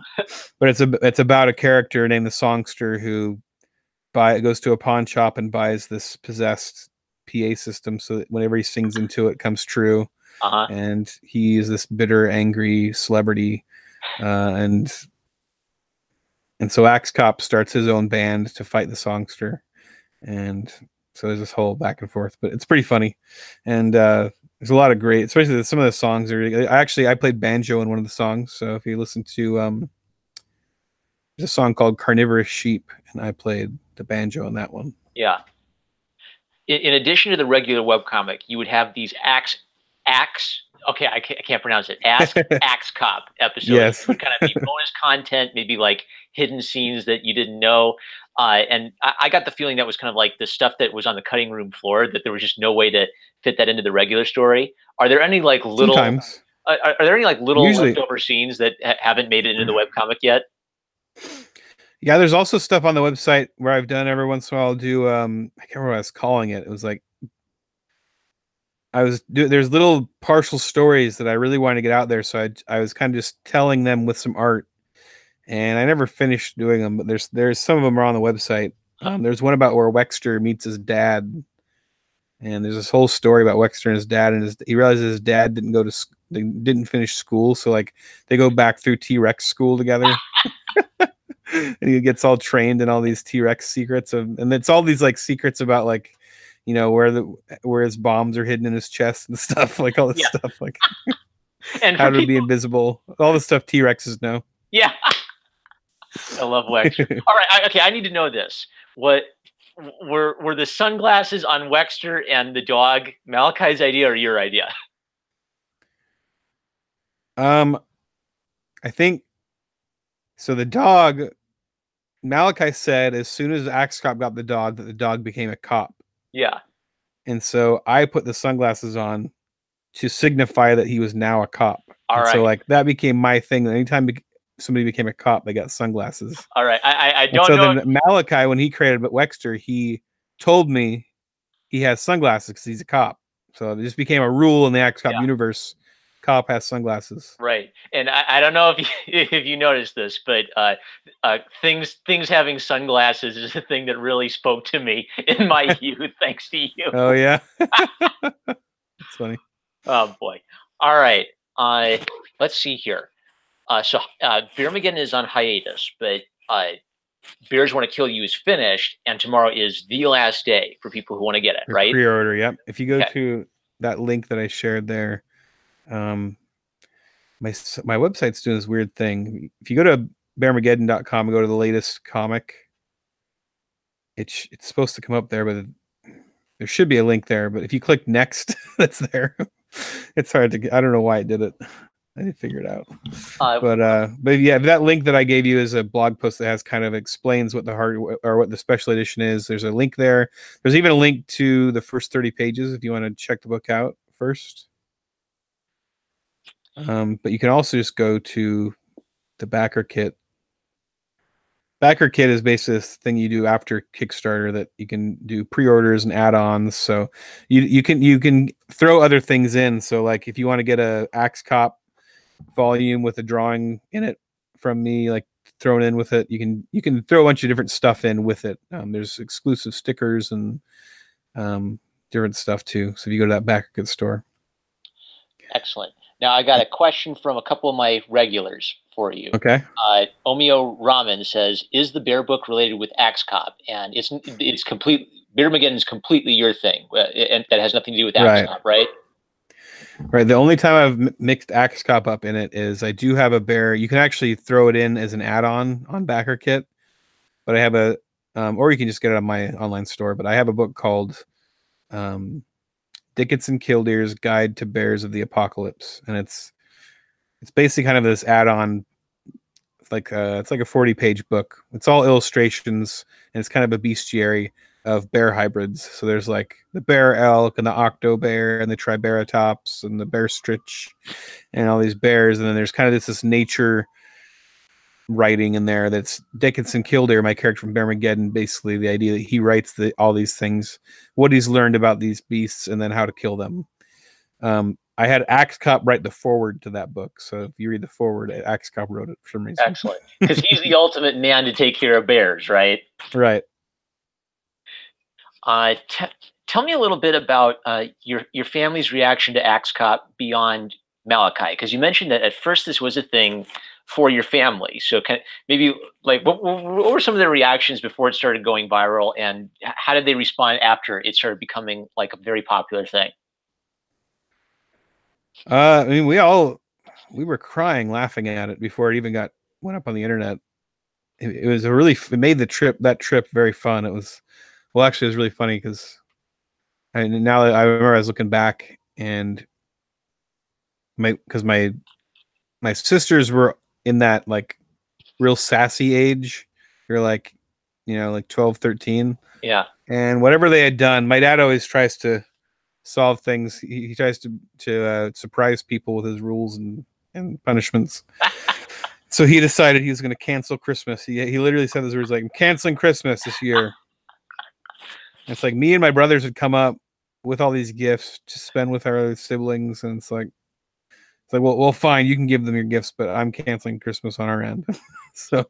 But it's about a character named the Songster who goes to a pawn shop and buys this possessed PA system, so that whenever he sings into it, comes true. Uh-huh. And he is this bitter, angry celebrity, and so Axe Cop starts his own band to fight the songster, and so there's this whole back and forth, but it's pretty funny, and there's a lot of great, especially some of the songs are. I played banjo in one of the songs, so if you listen to there's a song called "Carnivorous Sheep," and I played the banjo on that one. Yeah. In addition to the regular webcomic, you would have these okay, I can't pronounce it. Axe Cop episodes. Yes. Would kind of be bonus content, maybe like hidden scenes that you didn't know. And I got the feeling that was kind of like the stuff that was on the cutting room floor, that there was just no way to fit that into the regular story. Are there any like little? Sometimes. Are there any like little Usually, leftover scenes that haven't made it into the webcomic yet? Yeah, there's also stuff on the website where I've done every once in a while. I'll do I can't remember what I was calling it. It was like there's little partial stories that I really wanted to get out there, so I was kind of just telling them with some art, and I never finished doing them. But there's some of them are on the website. There's one about where Wexter meets his dad, and there's this whole story about Wexter and his dad, and he realizes his dad didn't finish school, so like they go back through T-Rex school together. And he gets all trained in all these T-Rex secrets and it's all these like secrets about like, you know, where his bombs are hidden in his chest and stuff, like all this stuff, like and how to be invisible, all the stuff T-Rexes know. Yeah. I love Wexter. All right, okay, I need to know this. What were the sunglasses on Wexter and the dog Malachi's idea or your idea? I think so. The dog, Malachi said as soon as Axe Cop got the dog, that the dog became a cop. Yeah. And so I put the sunglasses on to signify that he was now a cop. All right. So like that became my thing. Anytime somebody became a cop, they got sunglasses. All right. I don't know. So then Malachi, when he created Wexter, he told me he has sunglasses because he's a cop. So it just became a rule in the Axe Cop universe. Cop has sunglasses. Right. And I don't know if you noticed this, but things having sunglasses is a thing that really spoke to me in my youth, thanks to you. Oh yeah. That's funny. Oh boy. All right. Let's see here. So Bearmageddon is on hiatus, but Bears Want to Kill You is finished, and tomorrow is the last day for people who want to get it, right? Pre-order, yep. If you go to that link that I shared there, my website's doing this weird thing. If you go to bearmageddon.com and go to the latest comic, it's supposed to come up there, but there should be a link there. But if you click next, that's there. It's hard to get. I don't know why it did it. I didn't figure it out. But yeah, that link that I gave you is a blog post that has kind of explains what the what the special edition is. There's a link there. There's even a link to the first 30 pages if you want to check the book out first. But you can also just go to the backer kit. Backer kit is basically this thing you do after Kickstarter that you can do pre-orders and add-ons. So you can throw other things in. So like if you want to get a Axe Cop volume with a drawing in it from me, like thrown in with it, you can throw a bunch of different stuff in with it. There's exclusive stickers and different stuff too. So if you go to that backer kit store. Excellent. Now I got a question from a couple of my regulars for you. Okay. Omeo Ramen says, "Is the bear book related with Axe Cop?" And it's complete. Bearmageddon is completely your thing, and that has nothing to do with Axe Cop, right? Right. The only time I've mixed Axe Cop up in it is I do have a bear. You can actually throw it in as an add-on on backer kit, but I have a, or you can just get it on my online store. But I have a book called Dickinson Killdeer's Guide to Bears of the Apocalypse, and it's basically kind of this add-on, like it's like a 40-page book. It's all illustrations, and it's kind of a bestiary of bear hybrids. So there's like the bear elk and the octo bear and the triceratops and the bear stritch and all these bears, and then there's kind of this nature writing in there that's Dickinson Killdeer, my character from Bearmageddon. Basically the idea that he writes all these things, what he's learned about these beasts, and then how to kill them. I had Axe Cop write the forward to that book, so if you read the forward, Axe Cop wrote it for some reason. Excellent, because he's the ultimate man to take care of bears, right? Right. tell me a little bit about your family's reaction to Axe Cop beyond Malachi, because you mentioned that at first this was a thing for your family. So maybe like what were some of their reactions before it started going viral, and how did they respond after it started becoming like a very popular thing? I mean, we were crying laughing at it before it even went up on the internet. It was it made that trip very fun. It was, well, actually, it was really funny because now that I remember, I was looking back, and my sisters were in that like real sassy age. They're like, like 12, 13. Yeah. And whatever they had done, my dad always tries to solve things. He tries to surprise people with his rules and punishments. So he decided he was going to cancel Christmas. He literally said those words like, "I'm canceling Christmas this year." And it's like me and my brothers had come up with all these gifts to spend with our other siblings, and it's like, well, fine, you can give them your gifts, but I'm canceling Christmas on our end. So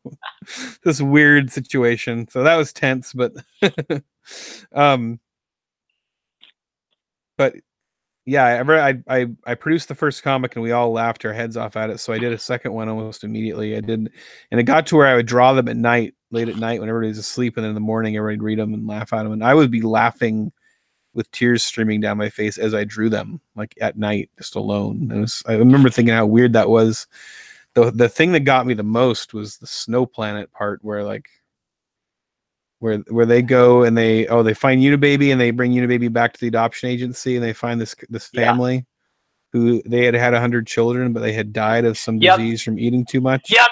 this weird situation. So that was tense, but but yeah, I produced the first comic and we all laughed our heads off at it. So I did a second one almost immediately. And it got to where I would draw them at night, late at night when everybody's asleep, and then in the morning everybody'd read them and laugh at them, and I would be laughing with tears streaming down my face as I drew them, like at night, just alone. And I remember thinking how weird that was. The thing that got me the most was the snow planet part, where like where they go and they find Unibaby and they bring Unibaby back to the adoption agency, and they find this family who they had 100 children, but they had died of some disease from eating too much. Yep.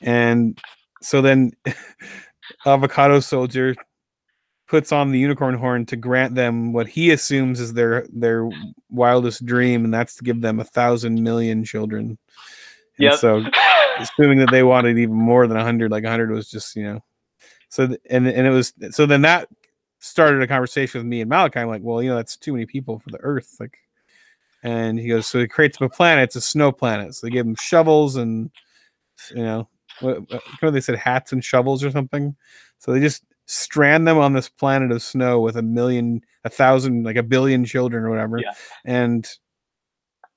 And so then Avocado Soldier puts on the unicorn horn to grant them what he assumes is their wildest dream, and that's to give them 1,000 million children. And so assuming that they wanted even more than 100, like 100 was just, so then that started a conversation with me and Malachi. I'm like, well, that's too many people for the Earth. Like, and he goes, so he creates a planet. It's a snow planet. So they give them shovels and, what they said, hats and shovels or something. So they just strand them on this planet of snow with 1,000, like 1 billion children or whatever, and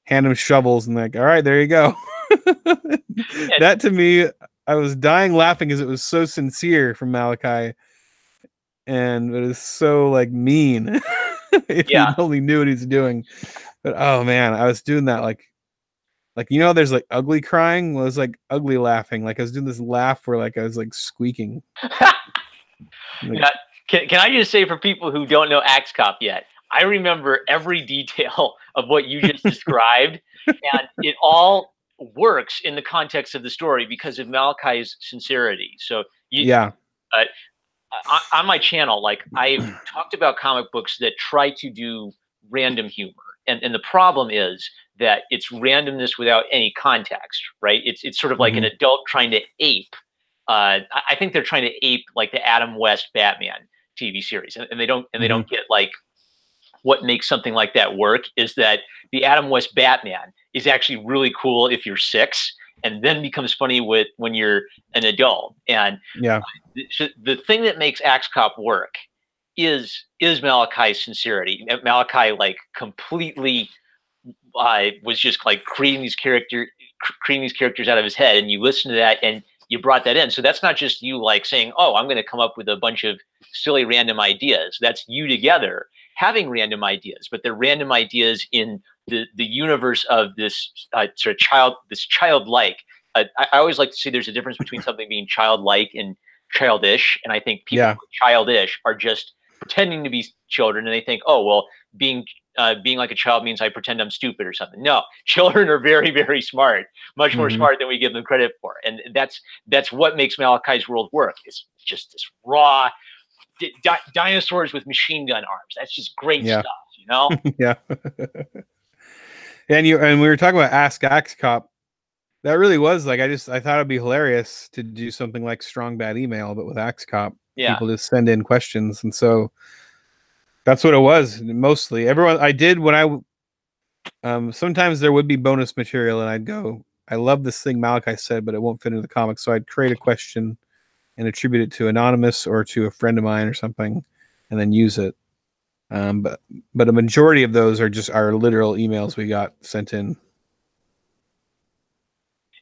hand them shovels and like, all right, there you go. That to me, I was dying laughing because it was so sincere from Malachi, and it was so like mean. If he only knew what he's doing. But oh man, I was doing that like there's like ugly crying. Well, it was like ugly laughing. Like I was doing this laugh where like I was like squeaking. Like, can I just say, for people who don't know Axe Cop yet, I remember every detail of what you just described, and it all works in the context of the story because of Malachi's sincerity. So on my channel, like I've talked about comic books that try to do random humor, and the problem is that it's randomness without any context, right? It's sort of like an adult trying to ape. I think they're trying to ape like the Adam West Batman TV series, and they don't get like what makes something like that work is that the Adam West Batman is actually really cool if you're 6, and then becomes funny when you're an adult. And the thing that makes Axe Cop work is Malachi's sincerity. Malachi like completely was just like creating these characters out of his head, and you listen to that and you brought that in. So that's not just you like saying, oh, I'm going to come up with a bunch of silly random ideas. That's you together having random ideas, but they're random ideas in the universe of this sort of childlike. I always like to say there's a difference between something being childlike and childish, and I think people who are childish are just pretending to be children, and they think, oh, well, being like a child means I pretend I'm stupid or something. No, children are very, very smart, much more smart than we give them credit for, and that's what makes Malachi's world work. It's just this raw dinosaurs with machine gun arms. That's just great stuff, Yeah. And we were talking about Ask Axe Cop. That really was like I thought it'd be hilarious to do something like Strong Bad Email, but with Axe Cop, people just send in questions, and so that's what it was mostly. Everyone I did when I sometimes there would be bonus material, and I'd go, I love this thing Malachi said, but it won't fit into the comic, so I'd create a question and attribute it to Anonymous or to a friend of mine or something, and then use it. But a majority of those are just our literal emails we got sent in.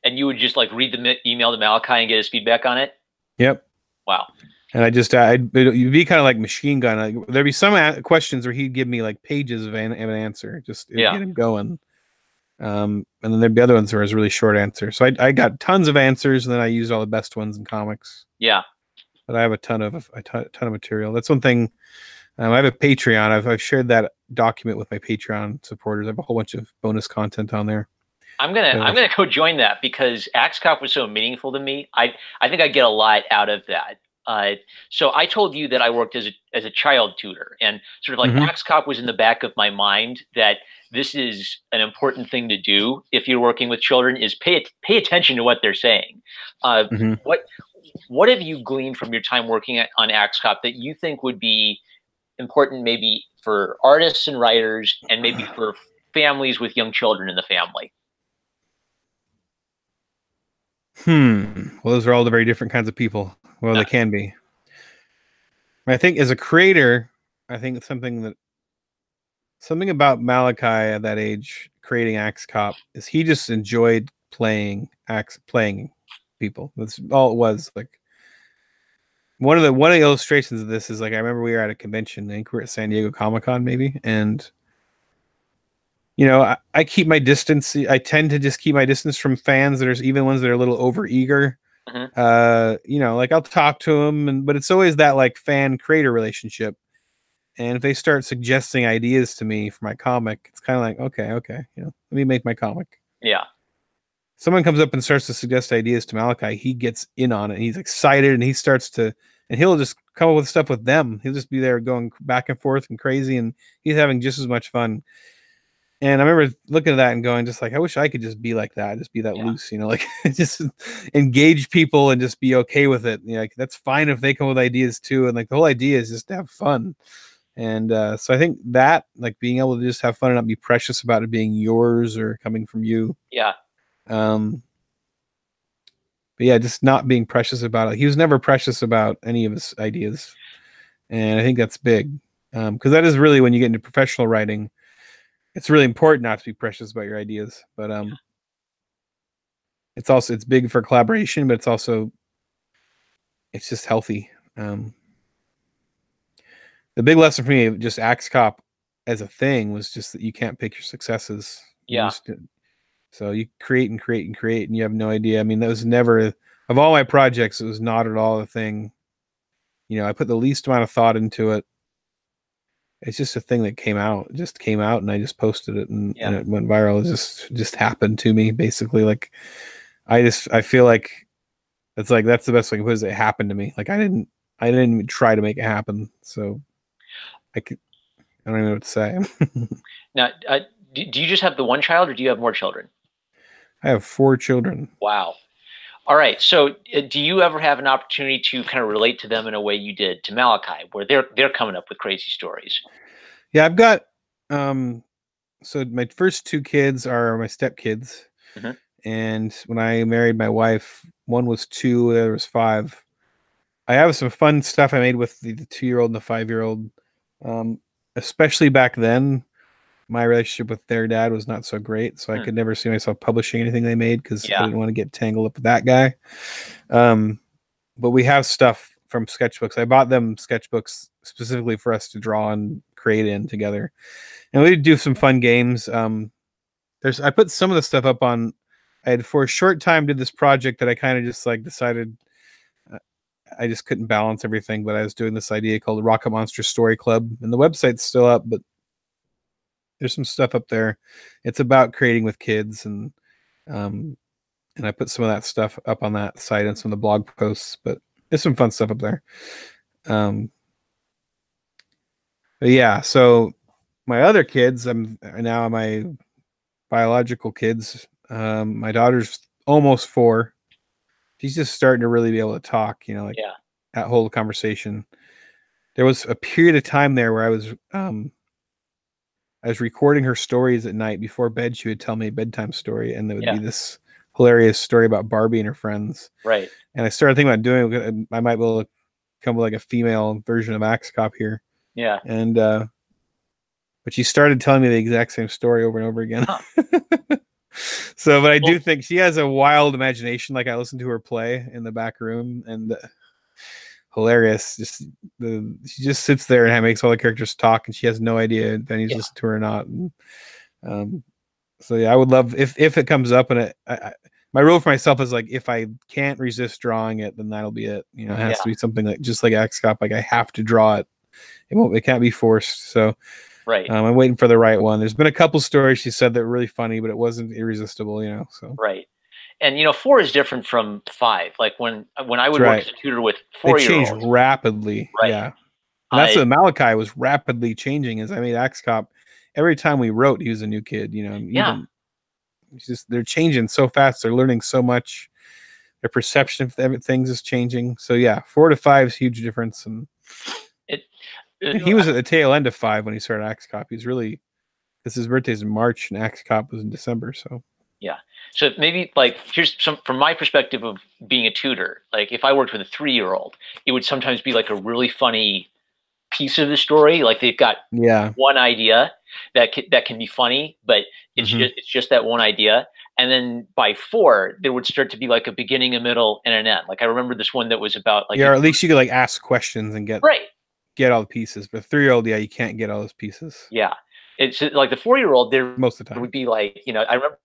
And you would just like read the email to Malachi and get his feedback on it? Yep. Wow. And it'd be kind of like machine gun. Like, there'd be some questions where he'd give me like pages of an answer, just to get him going. And then there'd be other ones where it was really short answer. So I got tons of answers, and then I used all the best ones in comics. Yeah. But I have a ton of material. That's one thing. I have a Patreon. I've shared that document with my Patreon supporters. I have a whole bunch of bonus content on there. I'm gonna go join that because Axe Cop was so meaningful to me. I think I get a lot out of that. So I told you that I worked as a child tutor, and sort of like Axe Cop was in the back of my mind that this is an important thing to do if you're working with children, is pay attention to what they're saying. What have you gleaned from your time working on Axe Cop that you think would be important, maybe for artists and writers, and maybe for families with young children in the family? Well, those are all the very different kinds of people. Well, they can be. I think as a creator, I think something about Malachi at that age creating Axe Cop is he just enjoyed playing people. That's all it was. Like one of the illustrations of this is like, I remember we were at a convention. I think we were at San Diego Comic-Con maybe, and I keep my distance. I tend to just keep my distance from fans that are even ones that are a little over eager. Like I'll talk to them, but it's always that like fan creator relationship. And if they start suggesting ideas to me for my comic, it's kind of like, okay, let me make my comic. Yeah. Someone comes up and starts to suggest ideas to Malachi, he gets in on it. He's excited, and he'll just come up with stuff with them. He'll just be there going back and forth and crazy, and he's having just as much fun. And I remember looking at that and going, just like, I wish I could just be like that, just be that loose, like just engage people and just be okay with it. Like that's fine if they come with ideas too. And like the whole idea is just to have fun. And so I think that like being able to just have fun and not be precious about it being yours or coming from you. Yeah. But yeah, just not being precious about it. He was never precious about any of his ideas. And I think that's big. Because that is really when you get into professional writing, it's really important not to be precious about your ideas. But it's big for collaboration, but it's just healthy. The big lesson for me, just Axe Cop as a thing, was just that you can't pick your successes. So you create and create and create, and you have no idea. I mean, that was never, of all my projects, it was not at all a thing. I put the least amount of thought into it. It's just a thing that came out. It just came out, and I just posted it, and it went viral. It just happened to me, basically. Like, I feel like that's the best way to put it, is it happened to me. Like, I didn't even try to make it happen. So I don't even know what to say. Now, do you just have the one child, or do you have more children? I have 4 children. Wow. All right. So do you ever have an opportunity to kind of relate to them in a way you did to Malachi, where they're coming up with crazy stories? Yeah, I've got so my first 2 kids are my stepkids. And when I married my wife, one was 2, the other was 5. I have some fun stuff I made with the 2-year-old and the 5-year-old. Especially back then, my relationship with their dad was not so great, so I could never see myself publishing anything they made because I didn't want to get tangled up with that guy. But we have stuff from sketchbooks. I bought them sketchbooks specifically for us to draw and create in together, and we do some fun games. I put some of the stuff up on. I had for a short time did this project that I kind of just like decided I just couldn't balance everything, but I was doing this idea called the Rocket Monster Story Club, and the website's still up, but there's some stuff up there. It's about creating with kids, and I put some of that stuff up on that site and some of the blog posts, but there's some fun stuff up there. But yeah, so my other kids, my biological kids. My daughter's almost 4. She's just starting to really be able to talk, that whole conversation. There was a period of time there where I was recording her stories at night before bed. She would tell me a bedtime story, and there would be this hilarious story about Barbie and her friends. Right. And I started thinking about doing. I might be able to come with like a female version of Axe Cop here. Yeah. And but she started telling me the exact same story over and over again. Huh. So, but I do think she has a wild imagination. Like I listen to her play in the back room, and hilarious. She just sits there and makes all the characters talk, and she has no idea if Benny's listening to her or not. And, so yeah, I would love if it comes up, and my rule for myself is like if I can't resist drawing it, then that'll be it. You know, it has to be something like just like XCOP. Like I have to draw it. It can't be forced. So right. I'm waiting for the right one. There's been a couple stories she said that were really funny, but it wasn't irresistible. You know, so right. And 4 is different from 5. Like when I would work as a tutor with 4-year-olds, they change rapidly. Right. Yeah, and that's what Malachi was rapidly changing. As I made XCOP, every time we wrote, he was a new kid. You know, even they're changing so fast. They're learning so much. Their perception of things is changing. So yeah, 4 to 5 is a huge difference. And he was at the tail end of 5 when he started XCOP. He's really, because his birthday's in March and XCOP was in December. So yeah. So maybe like here's some from my perspective of being a tutor. Like if I worked with a 3-year-old, it would sometimes be like a really funny piece of the story. Like they've got one idea that can be funny, but it's just that one idea. And then by 4, there would start to be like a beginning, a middle, and an end. Like I remember this one that was about like or at least you could like ask questions and get all the pieces. But 3-year-old, you can't get all those pieces. Yeah, it's like the 4-year-old. There most of the time would be like I remember.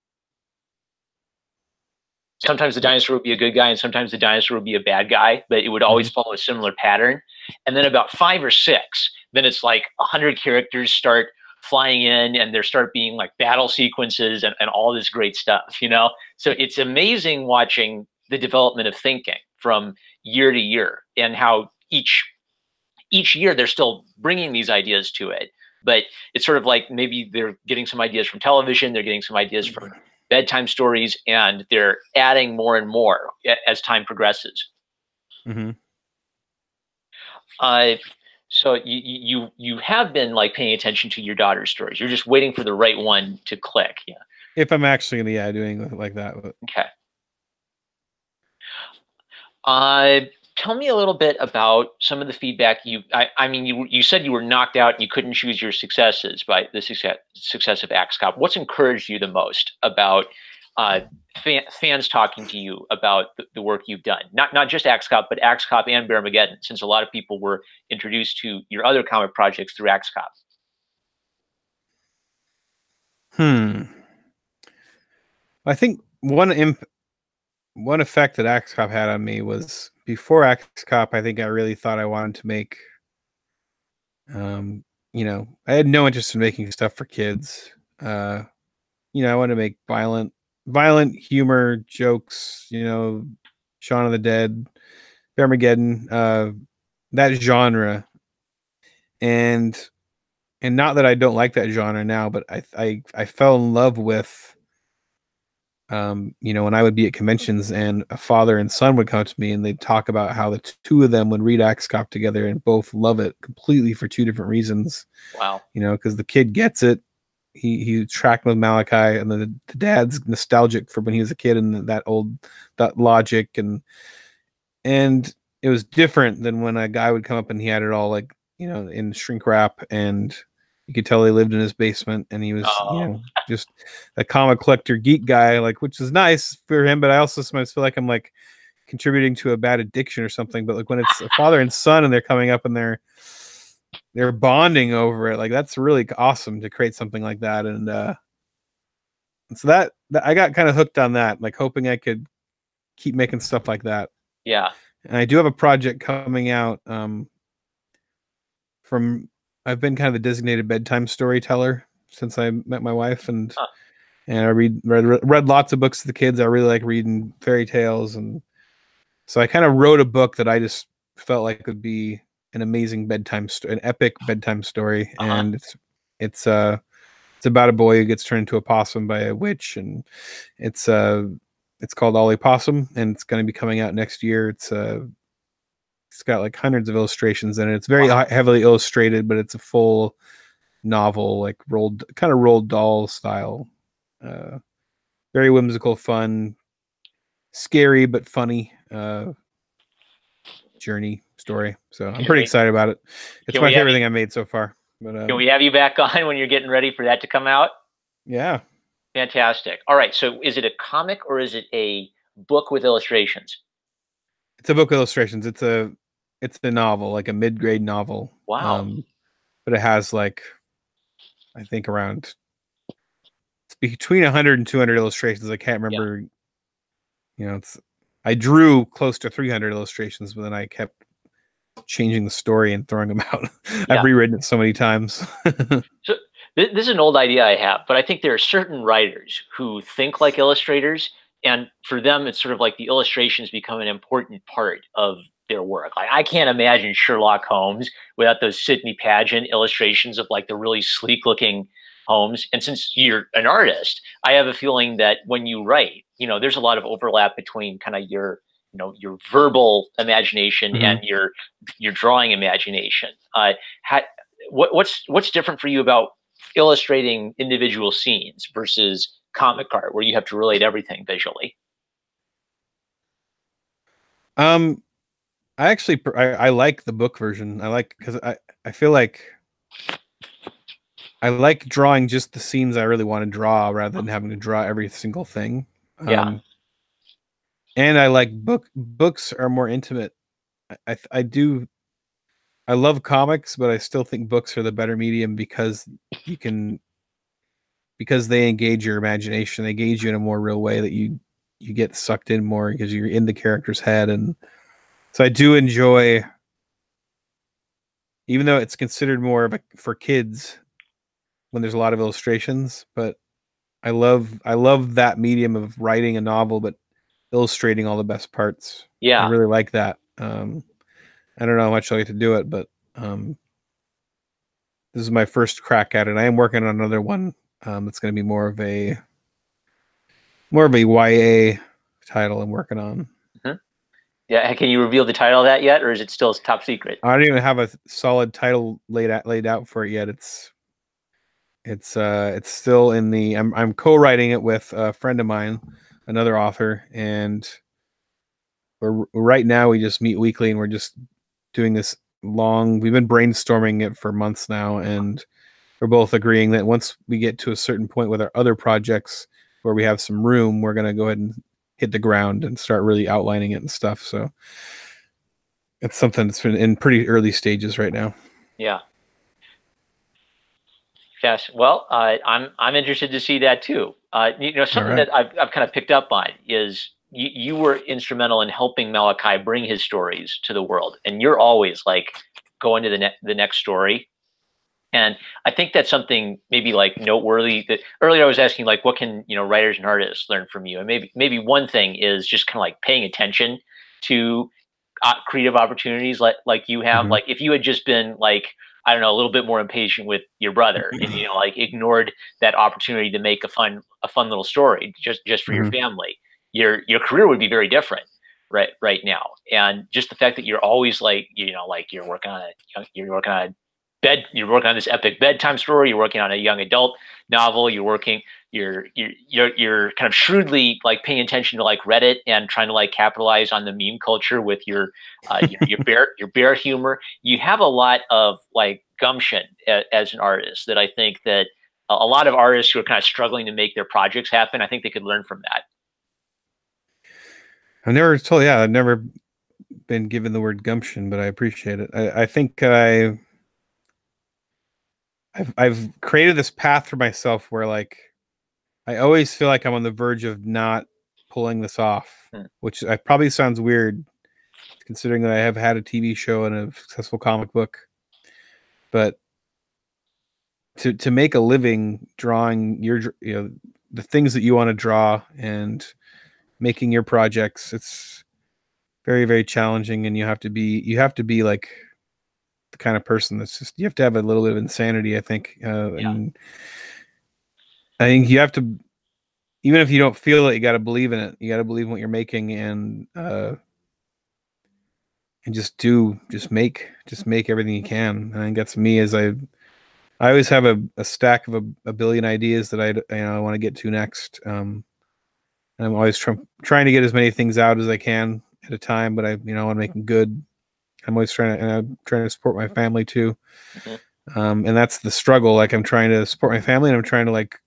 Sometimes the dinosaur would be a good guy and sometimes the dinosaur would be a bad guy, but it would always follow a similar pattern. And then about 5 or 6, then it's like 100 characters start flying in and there start being like battle sequences and all this great stuff, So it's amazing watching the development of thinking from year to year and how each year they're still bringing these ideas to it. But it's sort of like maybe they're getting some ideas from television, they're getting some ideas from bedtime stories, and they're adding more and more as time progresses. So you have been like paying attention to your daughter's stories. You're just waiting for the right one to click. Yeah. If I'm actually doing like that. Okay. Tell me a little bit about some of the feedback I mean, you said you were knocked out and you couldn't choose your successes by the success of XCOP. What's encouraged you the most about fans talking to you about the work you've done? Not just XCOP, but XCOP and Bearmageddon, since a lot of people were introduced to your other comic projects through XCOP. I think one effect that XCOP had on me was before XCOP, I think I really thought I wanted to make, I had no interest in making stuff for kids. I wanted to make violent humor jokes, Shaun of the Dead, Bearmageddon, that genre. And not that I don't like that genre now, but I fell in love with, when I would be at conventions and a father and son would come to me and they'd talk about how the two of them would read XCOP together and both love it completely for 2 different reasons. Wow. Because the kid gets it. He tracked with Malachi, and then the dad's nostalgic for when he was a kid and that logic and it was different than when a guy would come up and he had it all like, in shrink wrap, and you could tell he lived in his basement and he was, just a comic collector geek guy, like, which is nice for him. But I also sometimes feel like I'm like contributing to a bad addiction or something. But like when it's a father and son and they're coming up and they're bonding over it, like that's really awesome to create something like that. And so that I got kind of hooked on that, like hoping I could keep making stuff like that. Yeah. And I do have a project coming out I've been kind of a designated bedtime storyteller since I met my wife, and I read lots of books to the kids. I really like reading fairy tales, and so I kind of wrote a book that I just felt like would be an amazing bedtime story, an epic bedtime story. And it's about a boy who gets turned into a possum by a witch, and it's called Ollie Possum, and it's going to be coming out next year. It's got like hundreds of illustrations in it. It's very heavily illustrated, but it's a full novel, like rolled doll style. Very whimsical, fun, scary but funny journey story. So I'm pretty excited about it. It's my favorite thing I made so far. But Can we have you back on when you're getting ready for that to come out? yeah, Fantastic. All right. So is it a comic or is it a book with illustrations? it's a book of illustrations. It's a novel, like a mid-grade novel. Wow. But it has like I think around it's between 100 and 200 illustrations. I can't Yeah. remember. It's I drew close to 300 illustrations, but then I kept changing the story and throwing them out. I've Yeah. rewritten it so many times. So this is an old idea I have, but I think there are certain writers who think like illustrators, and for them, it's sort of like the illustrations become an important part of their work. Like I can't imagine Sherlock Holmes without those Sidney Paget illustrations of like the really sleek looking Holmes. And since you're an artist, I have a feeling that when you write, there's a lot of overlap between kind of your verbal imagination and Mhm. your drawing imagination. What's different for you about illustrating individual scenes versus comic art where you have to relate everything visually? Um, I actually I like the book version. I like because I feel like I like drawing just the scenes I really want to draw rather than having to draw every single thing. Yeah, Um, and I like books are more intimate. I do I love comics, but I still think books are the better medium because you can because they engage your imagination. They engage you in a more real way that you get sucked in more because you're in the character's head. And so I do enjoy, even though it's considered more of a for kids when there's a lot of illustrations, but I love that medium of writing a novel but illustrating all the best parts. I yeah, really like that. I don't know how much I get to do it, but this is my first crack at it. I am working on another one that's going to be more of a YA title I'm working on. mhm. Yeah. Can you reveal the title of that yet, or is it still top secret? I don't even have a solid title laid out for it yet. It's still in the I'm co-writing it with a friend of mine, another author, and right now we just meet weekly and we're just doing this long we've been brainstorming it for months now, and we're both agreeing that once we get to a certain point with our other projects where we have some room, we're going to go ahead and hit the ground and start really outlining it and stuff. So it's something that's been in pretty early stages right now. Yeah. Yes. Well, I'm interested to see that too. All Something right. that I've kind of picked up on is you were instrumental in helping Malachi bring his stories to the world, and you're always like going to the next story. And I think that's something maybe like noteworthy. That earlier I was asking like, what can writers and artists learn from you? And maybe one thing is just kind of like paying attention to creative opportunities like you have. Mm-hmm. Like if you had just been like, I don't know, a little bit more impatient with your brother and like ignored that opportunity to make a fun little story just for your Mm-hmm. family, your career would be very different right now. And just the fact that you're always like like you're working on this epic bedtime story, you're working on a young adult novel, you're kind of shrewdly like paying attention to like Reddit and trying to like capitalize on the meme culture with your bear humor. You have a lot of like gumption as an artist that I think that a lot of artists who are kind of struggling to make their projects happen, I think they could learn from that. I've never been given the word gumption, but I appreciate it. I think I've created this path for myself where like I always feel like I'm on the verge of not pulling this off, Hmm. which probably sounds weird considering that I have had a TV show and a successful comic book. But to make a living drawing the things that you want to draw and making your projects, it's very, very challenging, and you have to be like the kind of person that's just you have to have a little bit of insanity, I think. Yeah, And I think you have to, even if you don't feel it, you got to believe in it. You got to believe in what you're making, and just make everything you can. I think that's me. As I always have a stack of a billion ideas that I want to get to next. And I'm always trying to get as many things out as I can at a time, but I want to make them good. I'm always trying to support my family too. mhm. And that's the struggle. Like I'm trying to support my family, and I'm trying to like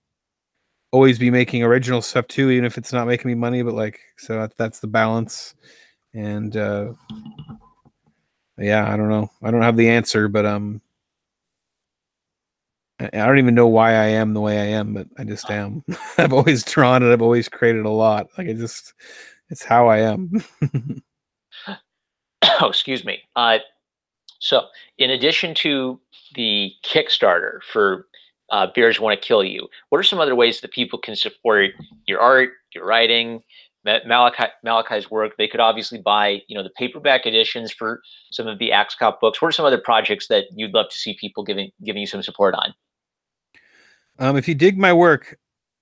always be making original stuff too, even if it's not making me money. But like, so that's the balance. And yeah, I don't know. I don't have the answer, but I don't even know why I am the way I am, but I just am. I've always drawn and I've always created a lot. Like it's how I am. Oh, excuse me. So, in addition to the Kickstarter for Bears Want to Kill You, what are some other ways that people can support your art, your writing, Malachi's work? They could obviously buy, the paperback editions for some of the Axe Cop books. What are some other projects that you'd love to see people giving you some support on? If you dig my work,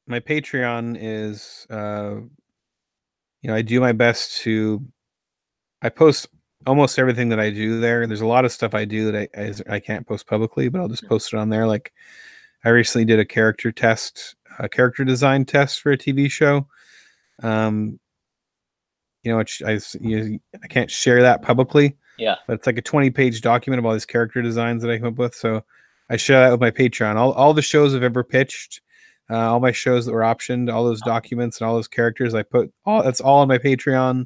my Patreon is, I do my best to. I post almost everything that I do there. There's a lot of stuff I do that I can't post publicly, but I'll just post it on there. Like I recently did a character design test for a TV show. Um, which I can't share that publicly. Yeah. But it's like a 20-page document of all these character designs that I come up with. So I share that with my Patreon. All the shows I've ever pitched, all my shows that were optioned, all those documents and all those characters, I put that's all on my Patreon.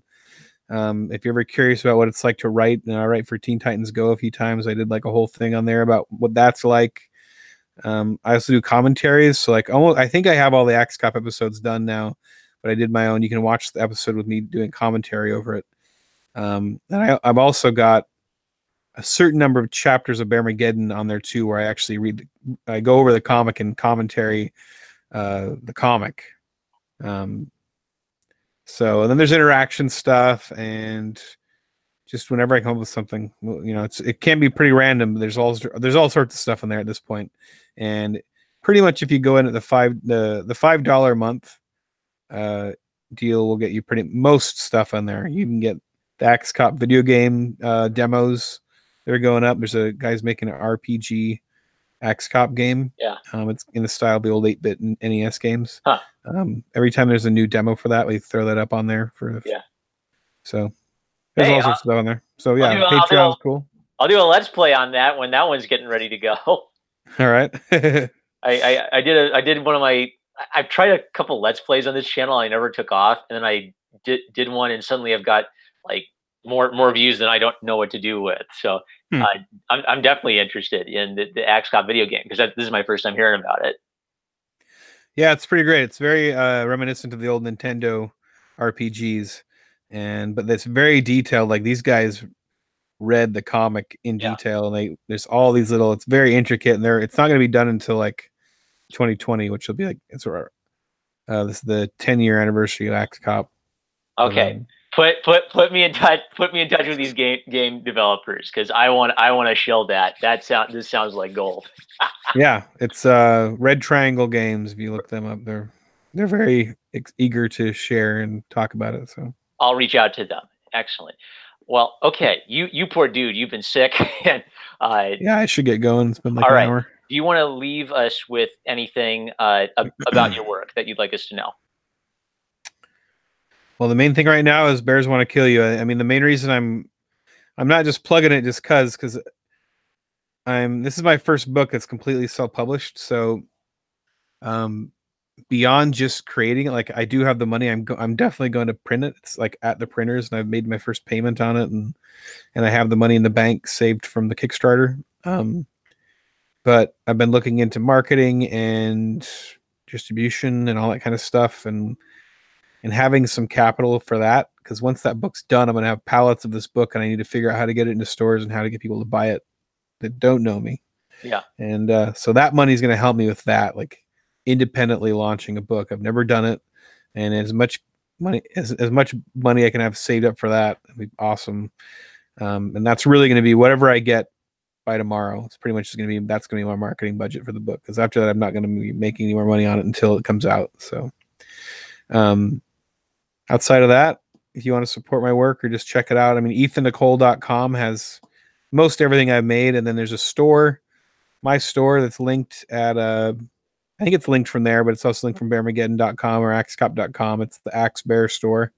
If you're ever curious about what it's like to write, I write for Teen Titans Go a few times. I did like a whole thing on there about what that's like. I also do commentaries. So like I think I have all the Axe Cop episodes done now, but I did my own. You can watch the episode with me doing commentary over it. And I've also got a certain number of chapters of Bearmageddon on there too, where I actually I go over the comic and commentary the comic. So and then there's interaction stuff, and just whenever I come up with something, it can be pretty random. But there's all sorts of stuff in there at this point, and pretty much if you go in at the $5 a month deal, will get you most stuff on there. You can get the Axe Cop video game demos. They're going up. There's a guy's making an RPG Axe Cop game. Yeah. It's in the style of the old 8-bit NES games. Huh. Every time there's a new demo for that, we throw that up on there Yeah. So there's all sorts of stuff on there. So yeah, Patreon's cool. I'll do a Let's Play on that when that one's getting ready to go. All right. I did one of my. I've tried a couple Let's Plays on this channel. I never took off, and then I did one, and suddenly I've got like more views than I don't know what to do with. So I'm definitely interested in the Axe Cop video game because this is my first time hearing about it. Yeah, it's pretty great. It's very reminiscent of the old Nintendo RPGs, but it's very detailed. Like these guys read the comic in detail, and there's all these little. It's very intricate, and it's not going to be done until like 2020, which will be like this is the 10-year anniversary of Axe Cop. Okay. Put me in touch. Put me in touch with these game developers because I want to shill that. This sounds like gold. Yeah, it's Red Triangle Games. If you look them up, they're very eager to share and talk about it. So I'll reach out to them. Excellent. Well, okay, you poor dude, you've been sick. And, yeah, I should get going. It's been like an hour. Do you want to leave us with anything about your work that you'd like us to know? Well, the main thing right now is Bears Want to Kill You. I mean, the main reason I'm not just plugging it just because this is my first book that's completely self-published. So, beyond just creating it, like I do have the money. I'm definitely going to print it. It's like at the printers, and I've made my first payment on it, and I have the money in the bank saved from the Kickstarter. But I've been looking into marketing and distribution and all that kind of stuff, and having some capital for that, because once that book's done, I'm going to have pallets of this book, and I need to figure out how to get it into stores and how to get people to buy it that don't know me. Yeah. And so that money is going to help me with that, like independently launching a book. I've never done it, and as much money I can have saved up for that, it'd be awesome. And that's really going to be whatever I get by tomorrow. It's pretty much going to be my marketing budget for the book, because after that, I'm not going to be making any more money on it until it comes out. So, outside of that, if you want to support my work or just check it out, I mean, EthanNicolle.com has most everything I've made, and then there's a store, my store, that's linked at I think it's linked from there, but it's also linked from Bearmageddon.com or AxeCop.com. It's the Axe Bear store.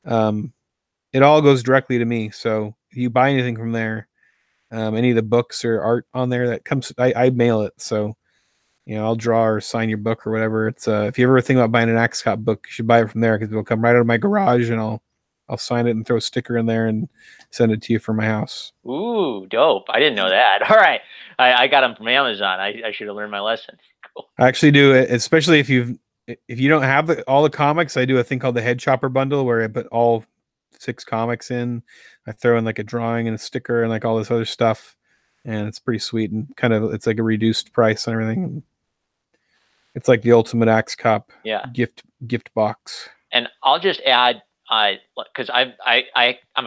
It all goes directly to me. So if you buy anything from there, any of the books or art on there that comes. I mail it, so I'll draw or sign your book or whatever. It's if you ever think about buying an Axe Cop book, you should buy it from there because it'll come right out of my garage, and I'll sign it and throw a sticker in there and send it to you from my house. Ooh, dope! I didn't know that. All right, I got them from Amazon. I should have learned my lesson. Cool. I actually do it, especially if you don't have all the comics. I do a thing called the Head Chopper bundle where I put all 6 comics in. I throw in like a drawing and a sticker and like all this other stuff, and it's pretty sweet and kind of it's like a reduced price and everything. It's like the ultimate Axe Cop gift box. And I'll just add, because I'm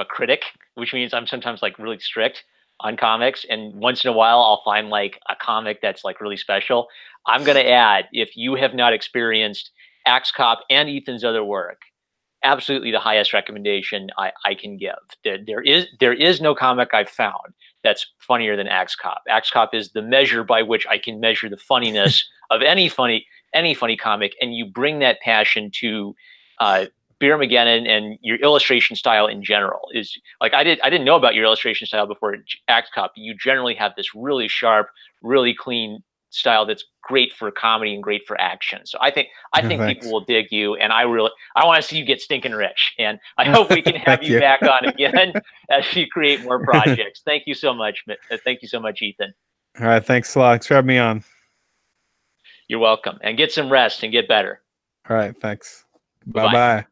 a critic, which means I'm sometimes like really strict on comics, and once in a while I'll find like a comic that's like really special. I'm gonna add, if you have not experienced Axe Cop and Ethan's other work, absolutely the highest recommendation I can give. There is no comic I've found that's funnier than Axe Cop. Axe Cop is the measure by which I can measure the funniness of any funny comic, and you bring that passion to Beermageddon, and your illustration style in general is like I didn't know about your illustration style before Axe Cop. You generally have this really sharp, really clean style that's great for comedy and great for action. So I think people will dig you, and I want to see you get stinking rich, and I hope we can have you back on again as you create more projects. Thank you so much. Thank you so much, Ethan. All right, thanks a lot. Thanks for having me on. You're welcome, and get some rest and get better. All right, thanks. Bye-bye.